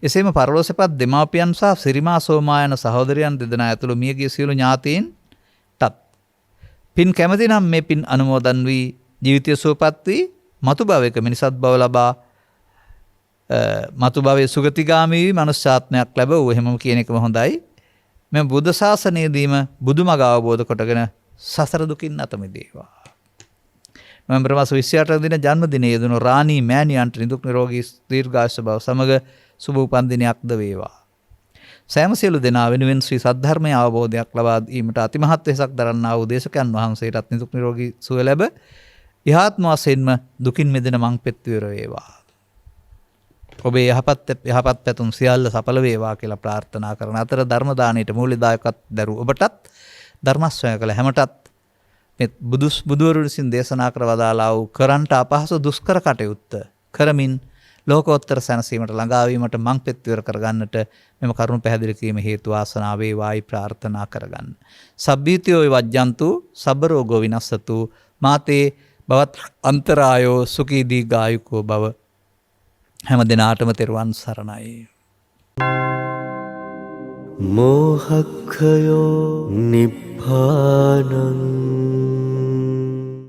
එසේම පරලෝසපත් දෙමාපියන් සහ සිරිමා සෝමා යන සහෝදරයන් දෙදෙනා ඇතුළු මියගිය සියලු ඥාතීන්ටත් පින් කැමති නම් මේ පින් අනුමෝදන් වී ජීවිතය සුවපත් වී මතු භවයක මිනිසත් බව ලබා මතු භවයේ සුගතිගාමී වී මනුෂ්‍යාත්මයක් ලැබුව එහෙමම කියන එකම හොඳයි. මේ බුද්ධ ශාසනයේදීම බුදුමග අවබෝධ කොටගෙන සසර දුකින් අත මිදේවා. නොවැම්බර් මාස 28 දින ජන්මදිනයේ යෙදුණු රාණී මෑණියන්ට නිදුක් නිරෝගී දීර්ඝායුෂ බව සමග සුබ උපන් දිනයක්ද වේවා. සෑම සියලු දෙනා වෙනුවෙන් ශ්‍රී සද්ධර්මයේ අවබෝධයක් ලබා දීමට අතිමහත් වෙසක් දරන්නා වූ දේශකයන් වහන්සේටත් නිදුක් නිරෝගී සුව ලැබ ඉහාත්ම වශයෙන්ම දුකින් මිදෙන මං පෙත් විවර වේවා. ඔබේ යහපත් පැතුම් සියල්ල සඵල වේවා කියලා ප්‍රාර්ථනා කරන අතර ධර්ම දාණයට මූලිකදායකත් දරු ඔබටත් ධර්ම ශ්‍රවණය කළ හැමටත් මේ බුදුවරු විසින් දේශනා කර වදාලා වූ කරන්ට අපහසු දුෂ්කර කටයුත්ත කරමින් ලෝකෝත්තර සැනසීමට ළඟා වීමට මං පෙත් විවර කරගන්නට මෙම කරුණ පැහැදිලි කිරීම හේතු වාසනා වේවායි ප්‍රාර්ථනා කරගන්න. සබ්බීතියෝ වජ්ජන්තු සබ්බ රෝගෝ විනස්සතු මාතේ බවත් අන්තරායෝ සුඛී දීඝායුකෝ භව. හැම දිනාටම තෙරුවන් සරණයි. මෝහක්ඛයෝ නිබ්බානං